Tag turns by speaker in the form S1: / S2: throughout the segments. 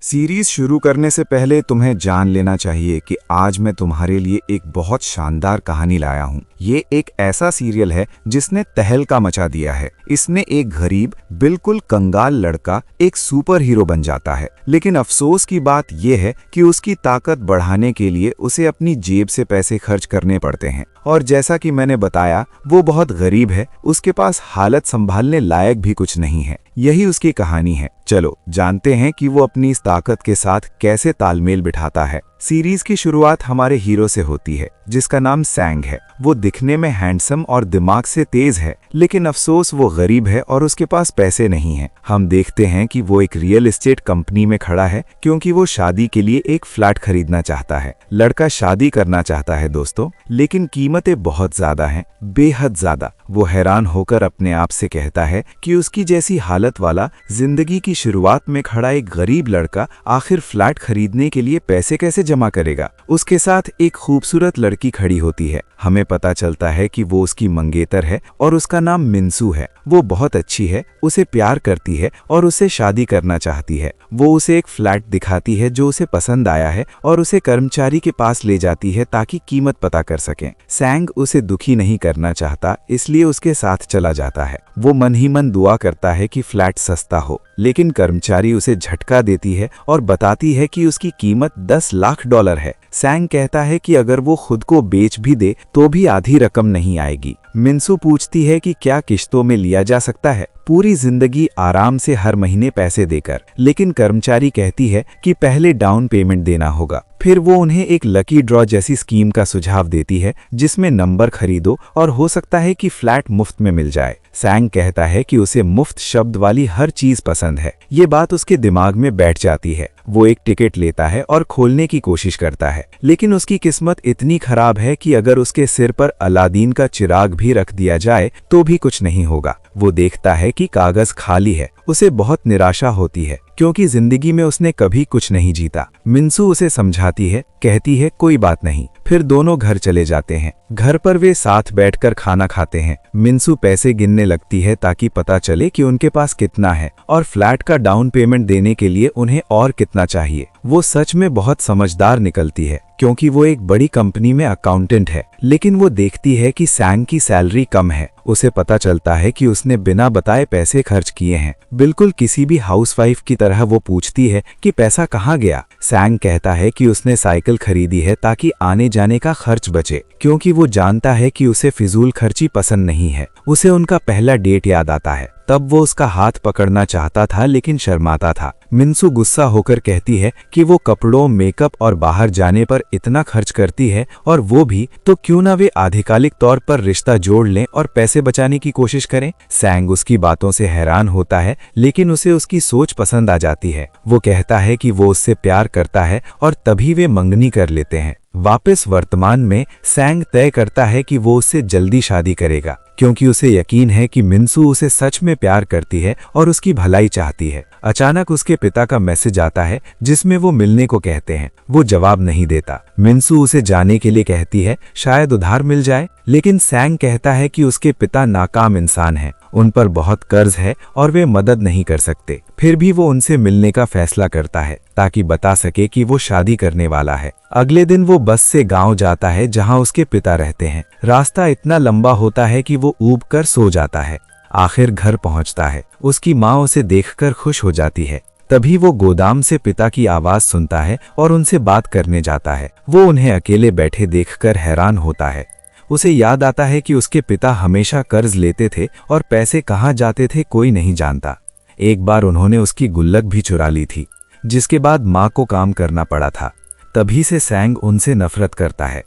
S1: Series शुरू करने से पहले तुम्हें जान लेना चाहिए कि आज मैं तुम्हारे लिए एक बहुत शानदार कहानी लाया हूँ। ये एक ऐसा सीरियल है जिसने तहलका मचा दिया है। इसने एक गरीब बिल्कुल कंगाल लड़का एक सुपर हीरो बन जाता है, लेकिन अफसोस की बात यह है कि उसकी ताकत बढ़ाने के लिए उसे अपनी जेब से पैसे खर्च करने पड़ते हैं। और जैसा कि मैंने बताया, वो बहुत गरीब है, उसके पास हालत संभालने लायक भी कुछ नहीं है। यही उसकी कहानी है। चलो जानते हैं कि वो अपनी इस ताकत के साथ कैसे तालमेल बिठाता है। सीरीज की शुरुआत हमारे हीरो से होती है, जिसका नाम सैंग है। वो दिखने में हैंडसम और दिमाग से तेज है, लेकिन अफसोस वो गरीब है और उसके पास पैसे नहीं हैं। हम देखते हैं कि वो एक रियल एस्टेट कंपनी में खड़ा है क्योंकि वो शादी के लिए एक फ्लैट खरीदना चाहता है। लड़का शादी करना चाहता है दोस्तों, लेकिन कीमतें बहुत ज्यादा हैं, बेहद ज्यादा। वो हैरान होकर अपने आप से कहता है कि उसकी जैसी हालत वाला जिंदगी की शुरुआत में खड़ा एक गरीब लड़का आखिर फ्लैट खरीदने के लिए पैसे कैसे जमा करेगा। उसके साथ एक खूबसूरत लड़की खड़ी होती है। हमें पता चलता है कि वो उसकी मंगेतर है और उसका नाम मिन्सू है। वो बहुत अच्छी है, उसे प्यार करती है और उससे शादी करना चाहती है। वो उसे एक फ्लैट दिखाती है जो उसे पसंद आया है और उसे कर्मचारी के पास ले जाती है ताकि कीमत पता कर सकें। सैंग उसे दुखी नहीं करना चाहता, इसलिए उसके साथ चला जाता है। वो मन ही मन दुआ करता है कि फ्लैट सस्ता हो, लेकिन कर्मचारी उसे झटका देती है और बताती है कि उसकी कीमत $10 लाख है। सैंग कहता है कि अगर वो खुद को बेच भी दे तो भी आधी रकम नहीं आएगी। मिन्सू पूछती है कि क्या किश्तों में लिया जा सकता है, पूरी जिंदगी आराम से हर महीने पैसे देकर, लेकिन कर्मचारी कहती है कि पहले डाउन पेमेंट देना होगा। फिर वो उन्हें एक लकी ड्रॉ जैसी स्कीम का सुझाव देती है जिसमें नंबर खरीदो और हो सकता है कि फ्लैट मुफ्त में मिल जाए। सैंग कहता है कि उसे मुफ्त शब्द वाली हर चीज पसंद है। ये बात उसके दिमाग में बैठ जाती है। वो एक टिकट लेता है और खोलने की कोशिश करता है, लेकिन उसकी किस्मत इतनी खराब है कि अगर उसके सिर पर अलादीन का चिराग भी रख दिया जाए तो भी कुछ नहीं होगा। वो देखता है कि कागज खाली है। उसे बहुत निराशा होती है क्योंकि जिंदगी में उसने कभी कुछ नहीं जीता। मिन्सू उसे समझाती है, कहती है कोई बात नहीं। फिर दोनों घर चले जाते हैं। घर पर वे साथ बैठकर खाना खाते हैं। मिन्सू पैसे गिनने लगती है ताकि पता चले कि उनके पास कितना है और फ्लैट का डाउन पेमेंट देने के लिए उन्हें और कितना चाहिए। वो सच में बहुत समझदार निकलती है क्योंकि वो एक बड़ी कंपनी में अकाउंटेंट है, लेकिन वो देखती है कि सैंग की सैलरी कम है। उसे पता चलता है कि उसने बिना बताए पैसे खर्च किए हैं। बिल्कुल किसी भी हाउसवाइफ की तरह वो पूछती है कि पैसा कहाँ गया। सैंग कहता है कि उसने साइकिल खरीदी है ताकि आने जाने का खर्च बचे, क्योंकि वो जानता है कि उसे फिजूल खर्ची पसंद नहीं है। उसे उनका पहला डेट याद आता है। तब वो उसका हाथ पकड़ना चाहता था लेकिन शर्माता था। मिन्सू गुस्सा होकर कहती है कि वो कपड़ों, मेकअप और बाहर जाने पर इतना खर्च करती है और वो भी, तो क्यों ना वे आधिकारिक तौर पर रिश्ता जोड़ लें और पैसे बचाने की कोशिश करें। सैंग उसकी बातों से हैरान होता है, लेकिन उसे उसकी सोच पसंद आ जाती है। वो कहता है कि वो उससे प्यार करता है और तभी वे मंगनी कर लेते हैं। वापस वर्तमान में सैंग तय करता है कि वो उससे जल्दी शादी करेगा क्योंकि उसे यकीन है कि मिन्सू उसे सच में प्यार करती है और उसकी भलाई चाहती है। अचानक उसके पिता का मैसेज आता है जिसमें वो मिलने को कहते हैं। वो जवाब नहीं देता। मिन्सू उसे जाने के लिए कहती है, शायद उधार मिल जाए, लेकिन सैंग कहता है कि उसके पिता नाकाम इंसान हैं, उन पर बहुत कर्ज है और वे मदद नहीं कर सकते। फिर भी वो उनसे मिलने का फैसला करता है ताकि बता सके कि वो शादी करने वाला है। अगले दिन वो बस से गांव जाता है जहां उसके पिता रहते हैं। रास्ता इतना लंबा होता है कि वो ऊब कर सो जाता है। आखिर घर पहुंचता है। उसकी माँ उसे देखकर खुश हो जाती है। तभी वो गोदाम से पिता की आवाज सुनता है और उनसे बात करने जाता है। वो उन्हें अकेले बैठे देखकर हैरान होता है। उसे याद आता है कि उसके पिता हमेशा कर्ज लेते थे और पैसे कहाँ जाते थे कोई नहीं जानता। एक बार उन्होंने उसकी गुल्लक भी चुरा ली थी, जिसके बाद माँ को काम करना पड़ा था। तभी से सैंग उनसे नफरत करता है।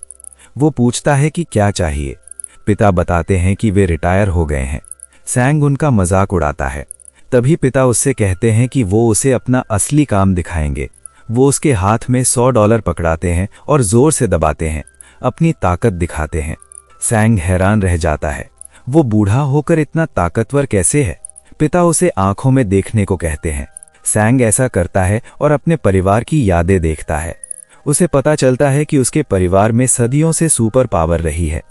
S1: वो पूछता है कि क्या चाहिए। पिता बताते हैं कि वे रिटायर हो गए हैं। सैंग उनका मजाक उड़ाता है। तभी पिता उससे कहते हैं कि वो उसे अपना असली काम दिखाएंगे। वो उसके हाथ में $100 पकड़ाते हैं और जोर से दबाते हैं, अपनी ताकत दिखाते हैं। सैंग हैरान रह जाता है। वो बूढ़ा होकर इतना ताकतवर कैसे है। पिता उसे आंखों में देखने को कहते हैं। सैंग ऐसा करता है और अपने परिवार की यादें देखता है। उसे पता चलता है कि उसके परिवार में सदियों से सुपर पावर रही है।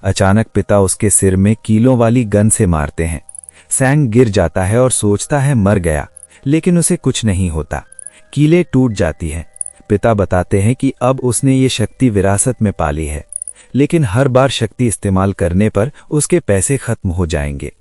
S1: अचानक पिता उसके सिर में कीलों वाली गन से मारते हैं। सैंग गिर जाता है और सोचता है मर गया, लेकिन उसे कुछ नहीं होता।
S2: कीलें टूट जाती हैं। पिता बताते हैं कि अब उसने ये शक्ति विरासत में पाली है, लेकिन हर बार शक्ति इस्तेमाल करने पर उसके पैसे खत्म हो जाएंगे।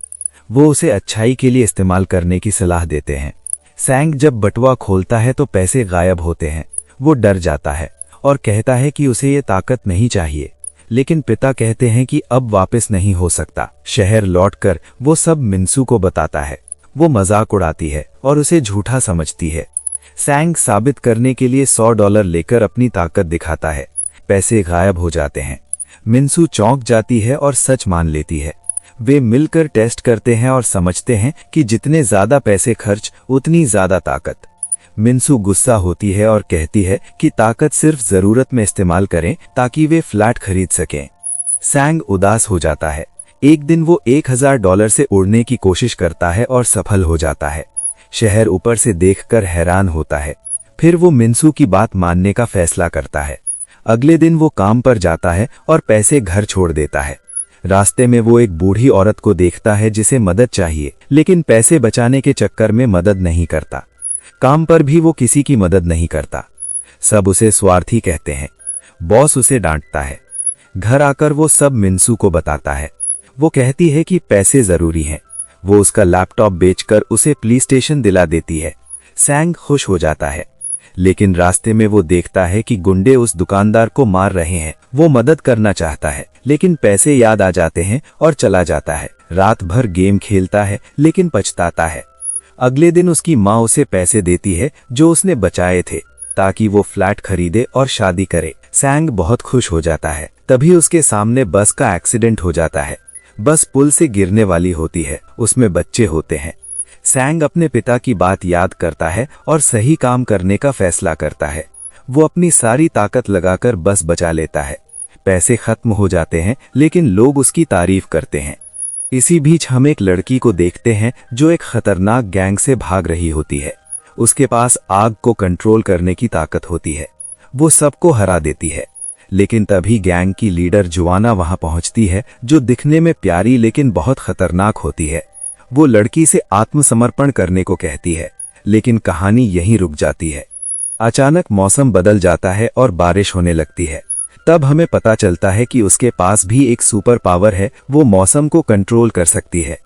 S2: वो उसे अच्छाई के लिए इस्तेमाल करने की सलाह देते हैं। सैंग जब बटुआ खोलता है तो पैसे गायब होते हैं। वो डर जाता है और कहता है कि उसे ये ताकत नहीं चाहिए, लेकिन पिता कहते हैं कि अब वापस नहीं हो सकता। शहर लौटकर वो सब मिन्सू को बताता है। वो मजाक उड़ाती है और उसे झूठा समझती है। सैंग साबित करने के लिए $100 लेकर अपनी ताकत दिखाता है। पैसे गायब हो जाते हैं। मिन्सू चौंक जाती है और सच मान लेती है। वे मिलकर टेस्ट करते हैं और समझते हैं कि जितने ज्यादा पैसे खर्च उतनी ज्यादा ताकत। मिन्सू गुस्सा होती है और कहती है कि ताकत सिर्फ जरूरत में इस्तेमाल करें ताकि वे फ्लैट खरीद सकें। सैंग उदास हो जाता है। एक दिन वो $1000 से उड़ने की कोशिश करता है और सफल हो जाता है। शहर ऊपर से देखकर हैरान होता है। फिर वो मिन्सू की बात मानने का फैसला करता है। अगले दिन वो काम पर जाता है और पैसे घर छोड़ देता है। रास्ते में वो एक बूढ़ी औरत को देखता है जिसे मदद चाहिए, लेकिन पैसे बचाने के चक्कर में मदद नहीं करता। काम पर भी वो किसी की मदद नहीं करता। सब उसे स्वार्थी कहते हैं। बॉस उसे डांटता है। घर आकर वो सब मिन्सू को बताता है। वो कहती है कि पैसे जरूरी हैं। वो उसका लैपटॉप बेचकर उसे प्ले स्टेशन दिला देती है। सैंग खुश हो जाता है, लेकिन रास्ते में वो देखता है कि गुंडे उस दुकानदार को मार रहे हैं। वो मदद करना चाहता है, लेकिन पैसे याद आ जाते हैं और चला जाता है। रात भर गेम खेलता है, लेकिन पछताता है। अगले दिन उसकी माँ उसे पैसे देती है जो उसने बचाए थे, ताकि वो फ्लैट खरीदे और शादी करे। सैंग बहुत खुश हो जाता है। तभी उसके सामने बस का एक्सीडेंट हो जाता है। बस पुल से गिरने वाली होती है। उसमें बच्चे होते हैं। सैंग अपने पिता की बात याद करता है और सही काम करने का फैसला करता है। वो अपनी सारी ताकत लगाकर बस बचा लेता है। पैसे खत्म हो जाते हैं, लेकिन लोग उसकी तारीफ करते हैं। इसी बीच हम एक लड़की को देखते हैं जो एक खतरनाक गैंग से भाग रही होती है। उसके पास आग को कंट्रोल करने की ताकत होती है। वो सबको हरा देती है, लेकिन तभी गैंग की लीडर जुआना वहां पहुंचती है, जो दिखने में प्यारी लेकिन बहुत खतरनाक होती है। वो लड़की से आत्मसमर्पण करने को कहती है, लेकिन कहानी यहीं रुक जाती है। अचानक मौसम बदल जाता है और बारिश होने लगती है। तब हमें पता चलता है कि उसके पास भी एक सुपर पावर है। वो मौसम को कंट्रोल कर सकती है।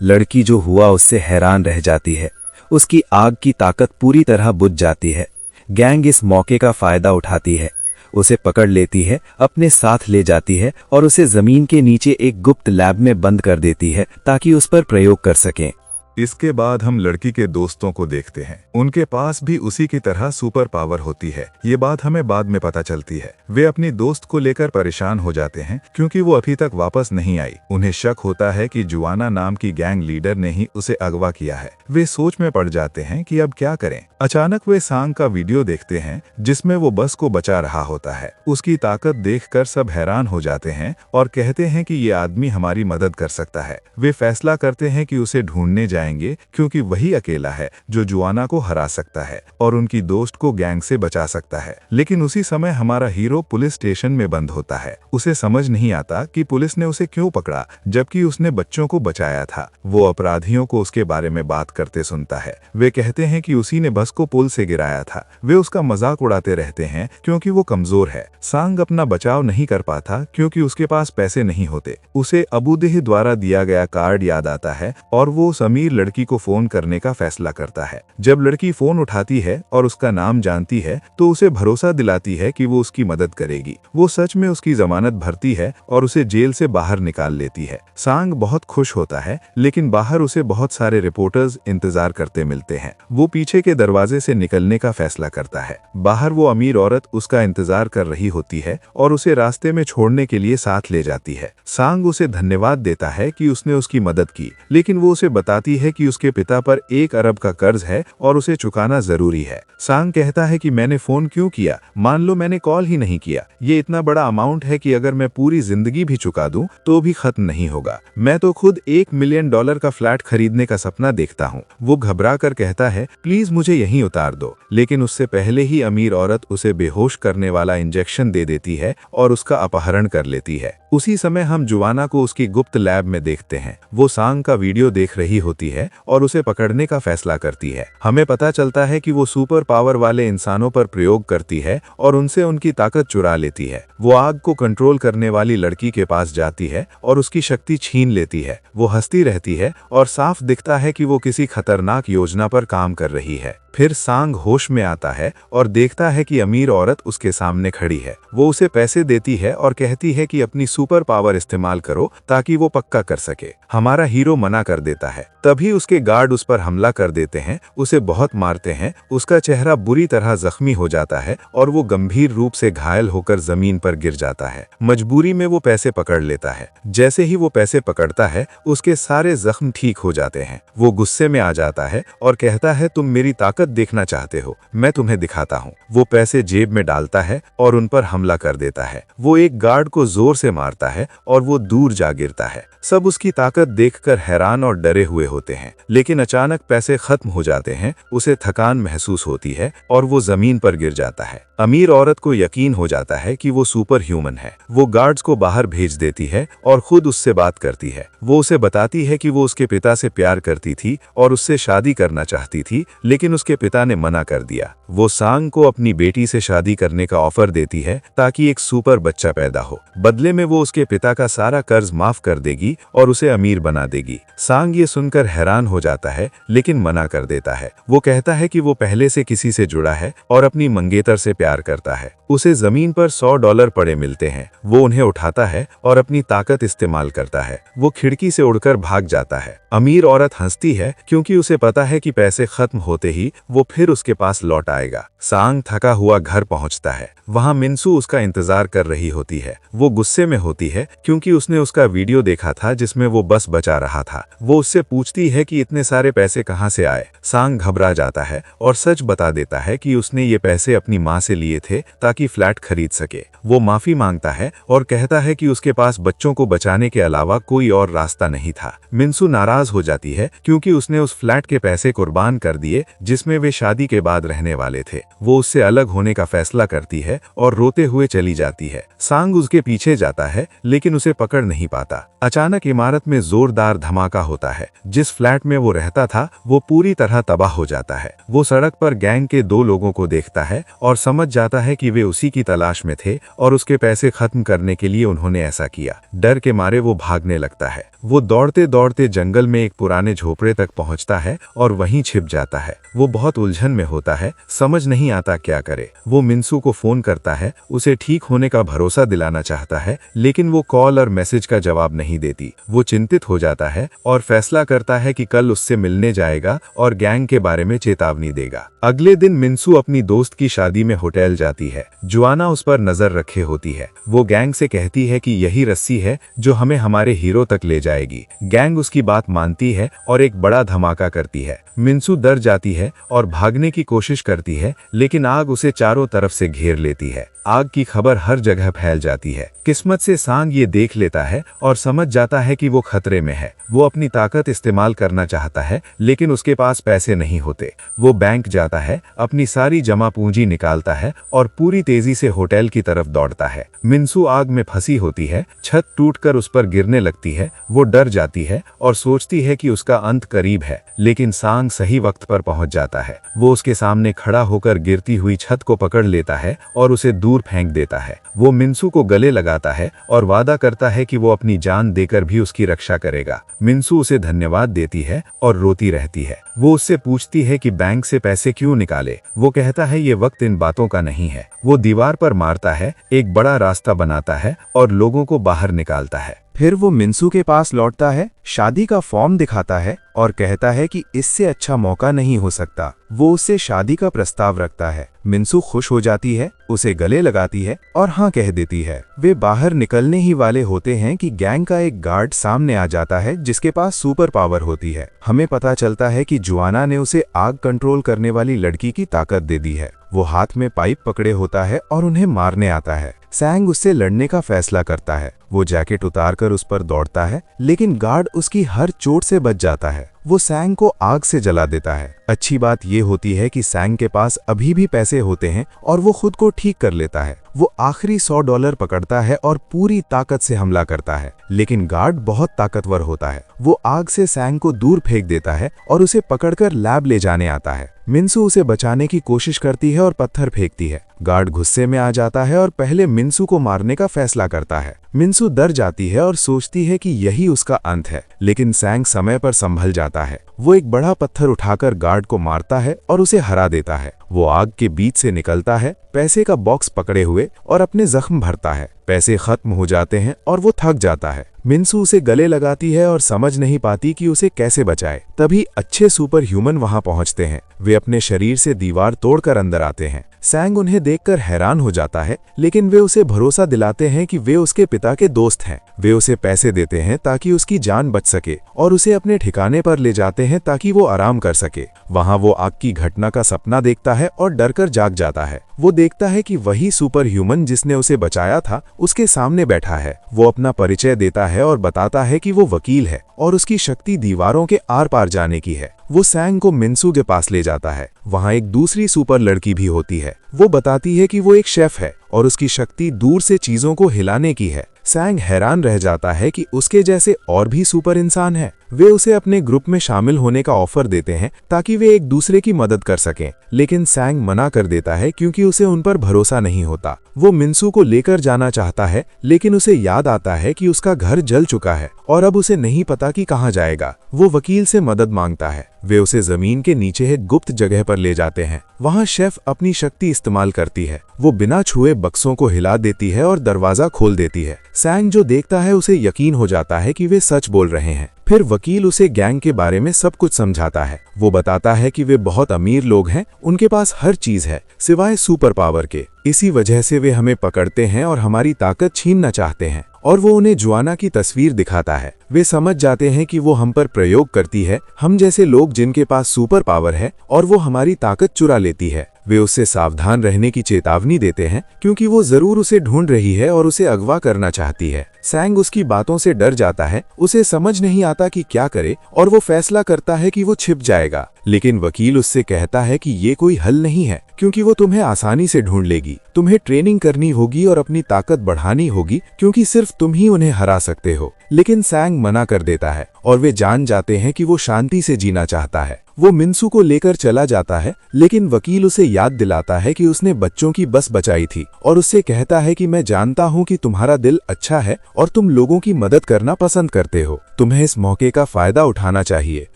S2: लड़की जो हुआ उससे हैरान रह जाती है। उसकी आग की ताकत पूरी तरह बुझ जाती है। गैंग इस मौके का फायदा उठाती है, उसे पकड़ लेती है, अपने साथ ले जाती है और उसे जमीन के नीचे एक गुप्त लैब में बंद कर देती है ताकि उस पर प्रयोग कर सकें।
S3: इसके बाद हम लड़की के दोस्तों को देखते हैं। उनके पास भी उसी की तरह सुपर पावर होती है। ये बात हमें बाद में पता चलती है। वे अपनी दोस्त को लेकर परेशान हो जाते हैं क्योंकि वो अभी तक वापस नहीं आई। उन्हें शक होता है कि जुआना नाम की गैंग लीडर ने ही उसे अगवा किया है। वे सोच में पड़ जाते हैं कि अब क्या करें। अचानक वे सांग का वीडियो देखते हैं जिसमें वो बस को बचा रहा होता है। उसकी ताकत देखकर सब हैरान हो जाते हैं और कहते हैं कि ये आदमी हमारी मदद कर सकता है। वे फैसला करते हैं कि उसे ढूंढने जाएंगे, क्योंकि वही अकेला है जो जुआना को हरा सकता है और उनकी दोस्त को गैंग से बचा सकता है। लेकिन उसी समय हमारा हीरो पुलिस स्टेशन में बंद होता है। उसे समझ नहीं आता कि पुलिस ने उसे क्यों पकड़ा, जबकि उसने बच्चों को बचाया था। वो अपराधियों को उसके बारे में बात करते सुनता है। वे कहते हैं कि उसी ने बस को पुल से गिराया था। वे उसका मजाक उड़ाते रहते हैं क्योंकि वो कमजोर है। सांग अपना बचाव नहीं कर पाता क्योंकि उसके पास पैसे नहीं होते। उसे अबूदेह द्वारा दिया गया कार्ड याद आता है और वो उस अमीर लड़की को फोन करने का फैसला करता है। जब लड़की फोन उठाती है और उसका नाम जानती है तो उसे भरोसा दिलाती है कि वो उसकी मदद करेगी। वो सच में उसकी जमानत भरती है और उसे जेल से बाहर निकाल लेती है। सांग बहुत खुश होता है, लेकिन बाहर उसे बहुत सारे रिपोर्टर्स इंतजार करते मिलते हैं। वो पीछे के दरवाजे से निकलने का फैसला करता है। बाहर वो अमीर औरत उसका इंतजार कर रही होती है और उसे रास्ते में छोड़ने के लिए साथ ले जाती है। सांग उसे धन्यवाद देता है कि उसने उसकी मदद की, लेकिन वो उसे बताती है कि उसके पिता पर 1 अरब का कर्ज है और उसे चुकाना जरूरी है। सांग कहता है कि मैंने फोन क्यों किया, मान लो मैंने कॉल ही नहीं किया। ये इतना बड़ा अमाउंट है कि अगर मैं पूरी जिंदगी भी चुका दूं तो भी खत्म नहीं होगा। मैं तो खुद $1 मिलियन का फ्लैट खरीदने का सपना देखता हूँ। वो घबरा कर कहता है, प्लीज मुझे यहीं उतार दो। लेकिन उससे पहले ही अमीर औरत उसे बेहोश करने वाला इंजेक्शन दे देती है और उसका अपहरण कर लेती है। उसी समय हम जुआना को उसकी गुप्त लैब में देखते हैं। वो सांग का वीडियो देख रही होती है और उसे पकड़ने का फैसला करती है। हमें पता चलता है कि वो सुपर पावर वाले इंसानों पर प्रयोग करती है और उनसे उनकी ताकत चुरा लेती है। वो आग को कंट्रोल करने वाली लड़की के पास जाती है और उसकी शक्ति छीन लेती है। वो हंसती रहती है और साफ दिखता है कि वो किसी खतरनाक योजना पर काम कर रही है। फिर सांग होश में आता है और देखता है कि अमीर औरत उसके सामने खड़ी है। वो उसे पैसे देती है और कहती है कि अपनी सुपर पावर इस्तेमाल करो ताकि वो पक्का कर सके। हमारा हीरो मना कर देता है। तभी उसके गार्ड उस पर हमला कर देते हैं, उसे बहुत मारते हैं। उसका चेहरा बुरी तरह जख्मी हो जाता है और वो गंभीर रूप से घायल होकर जमीन पर गिर जाता है। मजबूरी में वो पैसे पकड़ लेता है। जैसे ही वो पैसे पकड़ता है, उसके सारे जख्म ठीक हो जाते हैं। वो गुस्से में आ जाता है और कहता है, तुम मेरी ताकत देखना चाहते हो, मैं तुम्हें दिखाता हूँ। वो पैसे जेब में डालता है और उन पर हमला कर देता है। वो एक गार्ड को जोर से मारता है और वो दूर जा गिरता है। सब उसकी ताकत देखकर हैरान और डरे हुए होते हैं, लेकिन अचानक पैसे खत्म हो जाते हैं। उसे थकान महसूस होती है और वो जमीन पर गिर जाता है। अमीर औरत को यकीन हो जाता है कि वो सुपर ह्यूमन है। वो गार्ड्स को बाहर भेज देती है और खुद उससे बात करती है। वो उसे बताती है कि वो उसके पिता से प्यार करती थी और उससे शादी करना चाहती थी, लेकिन उसके पिता ने मना कर दिया। वो सांग को अपनी बेटी से शादी करने का ऑफर देती है ताकि एक सुपर बच्चा पैदा हो। बदले में वो उसके पिता का सारा कर्ज माफ कर देगी और उसे अमीर बना देगी। सांग ये सुनकर हैरान हो जाता है, लेकिन मना कर देता है। वो कहता है कि वो पहले से किसी से जुड़ा है और अपनी मंगेतर से प्यार करता है। उसे जमीन पर $100 पड़े मिलते हैं। वो उन्हें उठाता है और अपनी ताकत इस्तेमाल करता है। वो खिड़की से उड़कर भाग जाता है। अमीर औरत हंसती है क्योंकि उसे पता है कि पैसे खत्म होते ही वो फिर उसके पास लौट आएगा। सांग थका हुआ घर पहुंचता है। वहां मिन्सू उसका इंतजार कर रही होती है। वो गुस्से में होती है क्योंकि उसने उसका वीडियो देखा था जिसमें वो बस बचा रहा था। वो उससे पूछती है कि इतने सारे पैसे कहां से आए। सांग घबरा जाता है और सच बता देता है कि उसने ये पैसे अपनी माँ से लिए थे ताकि फ्लैट खरीद सके। वो माफी मांगता है और कहता है कि उसके पास बच्चों को बचाने के अलावा कोई और रास्ता नहीं था। मिन्सू नाराज हो जाती है क्योंकि उसने उस फ्लैट के पैसे कुर्बान कर दिए जिसमें वे शादी के बाद रहने वाले थे। वो उससे अलग होने का फैसला करती है और रोते हुए चली जाती है। सांग उसके पीछे जाता है लेकिन उसे पकड़ नहीं पाता। अचानक इमारत में जोरदार धमाका होता है। जिस फ्लैट में वो रहता था वो पूरी तरह तबाह हो जाता है। वो सड़क पर गैंग के 2 लोगों को देखता है और समझ जाता है कि वे उसी की तलाश में थे और उसके पैसे खत्म करने के लिए उन्होंने ऐसा किया। डर के मारे वो भागने लगता है। वो दौड़ते दौड़ते जंगल में एक पुराने झोपड़े तक पहुंचता है और वहीं छिप जाता है। वो बहुत उलझन में होता है, समझ नहीं आता क्या करे। वो मिन्सू को फोन करता है, उसे ठीक होने का भरोसा दिलाना चाहता है, लेकिन वो कॉल और मैसेज का जवाब नहीं देती। वो चिंतित हो जाता है और फैसला करता है कि कल उससे मिलने जाएगा और गैंग के बारे में चेतावनी देगा। अगले दिन मिन्सू अपनी दोस्त की शादी में होटल जाती है। जुआना उस पर नजर रखे होती है। वो गैंग से कहती है कि यही रस्सी है जो हमें हमारे हीरो तक ले जाएगी। गैंग उसकी बात मानती है और एक बड़ा धमाका करती है। मिन्सू डर जाती है और भागने की कोशिश करती है, लेकिन आग उसे चारों तरफ से घेर लेती है। आग की खबर हर जगह फैल जाती है। किस्मत से सांग ये देख लेता है और समझ जाता है कि वो खतरे में है। वो अपनी ताकत इस्तेमाल करना चाहता है, लेकिन उसके पास पैसे नहीं होते। वो बैंक जाता है, अपनी सारी जमा पूंजी निकालता है और पूरी तेजी से होटल की तरफ दौड़ता है। मिन्सू आग में फंसी होती है। छत टूटकर उस पर गिरने लगती है। वो डर जाती है और सोचती है कि उसका अंत करीब है, लेकिन सांग सही वक्त पर पहुंच जाता है। वो उसके सामने खड़ा होकर गिरती हुई छत को पकड़ लेता है और उसे दूर फेंक देता है। वो मिन्सू को गले लगाता है और वादा करता है कि वो अपनी जान देकर भी उसकी रक्षा करेगा। मिन्सू उसे धन्यवाद देती है और रोती रहती है। वो उससे पूछती है कि बैंक से पैसे क्यों निकाले। वो कहता है ये वक्त इन बातों का नहीं है। वो दीवार पर मारता है, एक बड़ा रास्ता बनाता है और लोगों को बाहर निकालता है।
S1: फिर वो मिन्सू के पास लौटता है, शादी का फॉर्म दिखाता है और कहता है कि इससे अच्छा मौका नहीं हो सकता। वो उससे शादी का प्रस्ताव रखता है। मिन्सू खुश हो जाती है, उसे गले लगाती है और हाँ कह देती है। वे बाहर निकलने ही वाले होते हैं कि गैंग का एक गार्ड सामने आ जाता है जिसके पास सुपर पावर होती है। हमें पता चलता है कि जुआना ने उसे आग कंट्रोल करने वाली लड़की की ताकत दे दी है। वो हाथ में पाइप पकड़े होता है और उन्हें मारने आता है। सैंग उससे लड़ने का फैसला करता है। वो जैकेट उतारकर उस पर दौड़ता है, लेकिन गार्ड उसकी हर चोट से बच जाता है। वो सैंग को आग से जला देता है। अच्छी बात ये होती है कि सैंग के पास अभी भी पैसे होते हैं और वो खुद को ठीक कर लेता है। वो आखिरी $100 पकड़ता है और पूरी ताकत से हमला करता है, लेकिन गार्ड बहुत ताकतवर होता है। वो आग से सैंग को दूर फेंक देता है और उसे पकड़कर लैब ले जाने आता है। मिन्सू उसे बचाने की कोशिश करती है और पत्थर फेंकती है। गार्ड गुस्से में आ जाता है और पहले मिन्सू को मारने का फैसला करता है। मिन्सू डर जाती है और सोचती है कि यही उसका अंत है, लेकिन सैंग समय पर संभल जाता है। वो एक बड़ा पत्थर उठाकर गार्ड को मारता है और उसे हरा देता है। वो आग के बीच से निकलता है, पैसे का बॉक्स पकड़े हुए, और अपने जख्म भरता है। पैसे खत्म हो जाते हैं और वो थक जाता है। मिन्सू उसे गले लगाती है और समझ नहीं पाती कि उसे कैसे बचाए। तभी अच्छे सुपर ह्यूमन वहां पहुंचते हैं। वे अपने शरीर से दीवार तोड़कर अंदर आते हैं। सैंग उन्हें देखकर हैरान हो जाता है, लेकिन वे उसे भरोसा दिलाते हैं कि वे उसके पिता के दोस्त हैं। वे उसे पैसे देते हैं ताकि उसकी जान बच सके और उसे अपने ठिकाने पर ले जाते हैं ताकि वो आराम कर सके। वहां वो आग की घटना का सपना देखता है और डरकर जाग जाता है। वो देखता है कि वही सुपर ह्यूमन जिसने उसे बचाया था उसके सामने बैठा है। वो अपना परिचय देता है और बताता है कि वो वकील है और उसकी शक्ति दीवारों के आर पार जाने की है। वो सैंग को मिन्सू के पास ले जाता है। वहां एक दूसरी सुपर लड़की भी होती है। वो बताती है कि वो एक शेफ है और उसकी शक्ति दूर से चीजों को हिलाने की है। सैंग हैरान रह जाता है कि उसके जैसे और भी सुपर इंसान हैं। वे उसे अपने ग्रुप में शामिल होने का ऑफर देते हैं ताकि वे एक दूसरे की मदद कर सकें, लेकिन सैंग मना कर देता है क्योंकि उसे उन पर भरोसा नहीं होता। वो मिन्सू को लेकर जाना चाहता है, लेकिन उसे याद आता है कि उसका घर जल चुका है और अब उसे नहीं पता कि कहाँ जाएगा। वो वकील से मदद मांगता है। वे उसे जमीन के नीचे एक गुप्त जगह पर ले जाते हैं। वहां शेफ अपनी शक्ति इस्तेमाल करती है। वो बिना छुए बक्सों को हिला देती है और दरवाजा खोल देती है। सैंग जो देखता है उसे यकीन हो जाता है कि वे सच बोल रहे हैं। फिर वकील उसे गैंग के बारे में सब कुछ समझाता है। वो बताता है कि वे बहुत अमीर लोग हैं, उनके पास हर चीज है सिवाय सुपर पावर के। इसी वजह से वे हमें पकड़ते हैं और हमारी ताकत छीनना चाहते हैं। और वो उन्हें जुआना की तस्वीर दिखाता है। वे समझ जाते हैं कि वो हम पर प्रयोग करती है, हम जैसे लोग जिनके पास सुपर पावर है, और वो हमारी ताकत चुरा लेती है। वे उससे सावधान रहने की चेतावनी देते हैं क्योंकि वो जरूर उसे ढूंढ रही है और उसे अगवा करना चाहती है। सैंग उसकी बातों से डर जाता है। उसे समझ नहीं आता कि क्या करे और वो फैसला करता है कि वो छिप जाएगा, लेकिन वकील उससे कहता है कि ये कोई हल नहीं है क्योंकि वो तुम्हें आसानी से ढूंढ लेगी। तुम्हें ट्रेनिंग करनी होगी और अपनी ताकत बढ़ानी होगी क्योंकि सिर्फ तुम ही उन्हें हरा सकते हो। लेकिन सैंग मना कर देता है और वे जान जाते हैं कि वो शांति से जीना चाहता है। वो मिन्सू को लेकर चला जाता है, लेकिन वकील उसे याद दिलाता है कि उसने बच्चों की बस बचाई थी और उससे कहता है कि मैं जानता हूं कि तुम्हारा दिल अच्छा है और तुम लोगों की मदद करना पसंद करते हो। तुम्हें इस मौके का फायदा उठाना चाहिए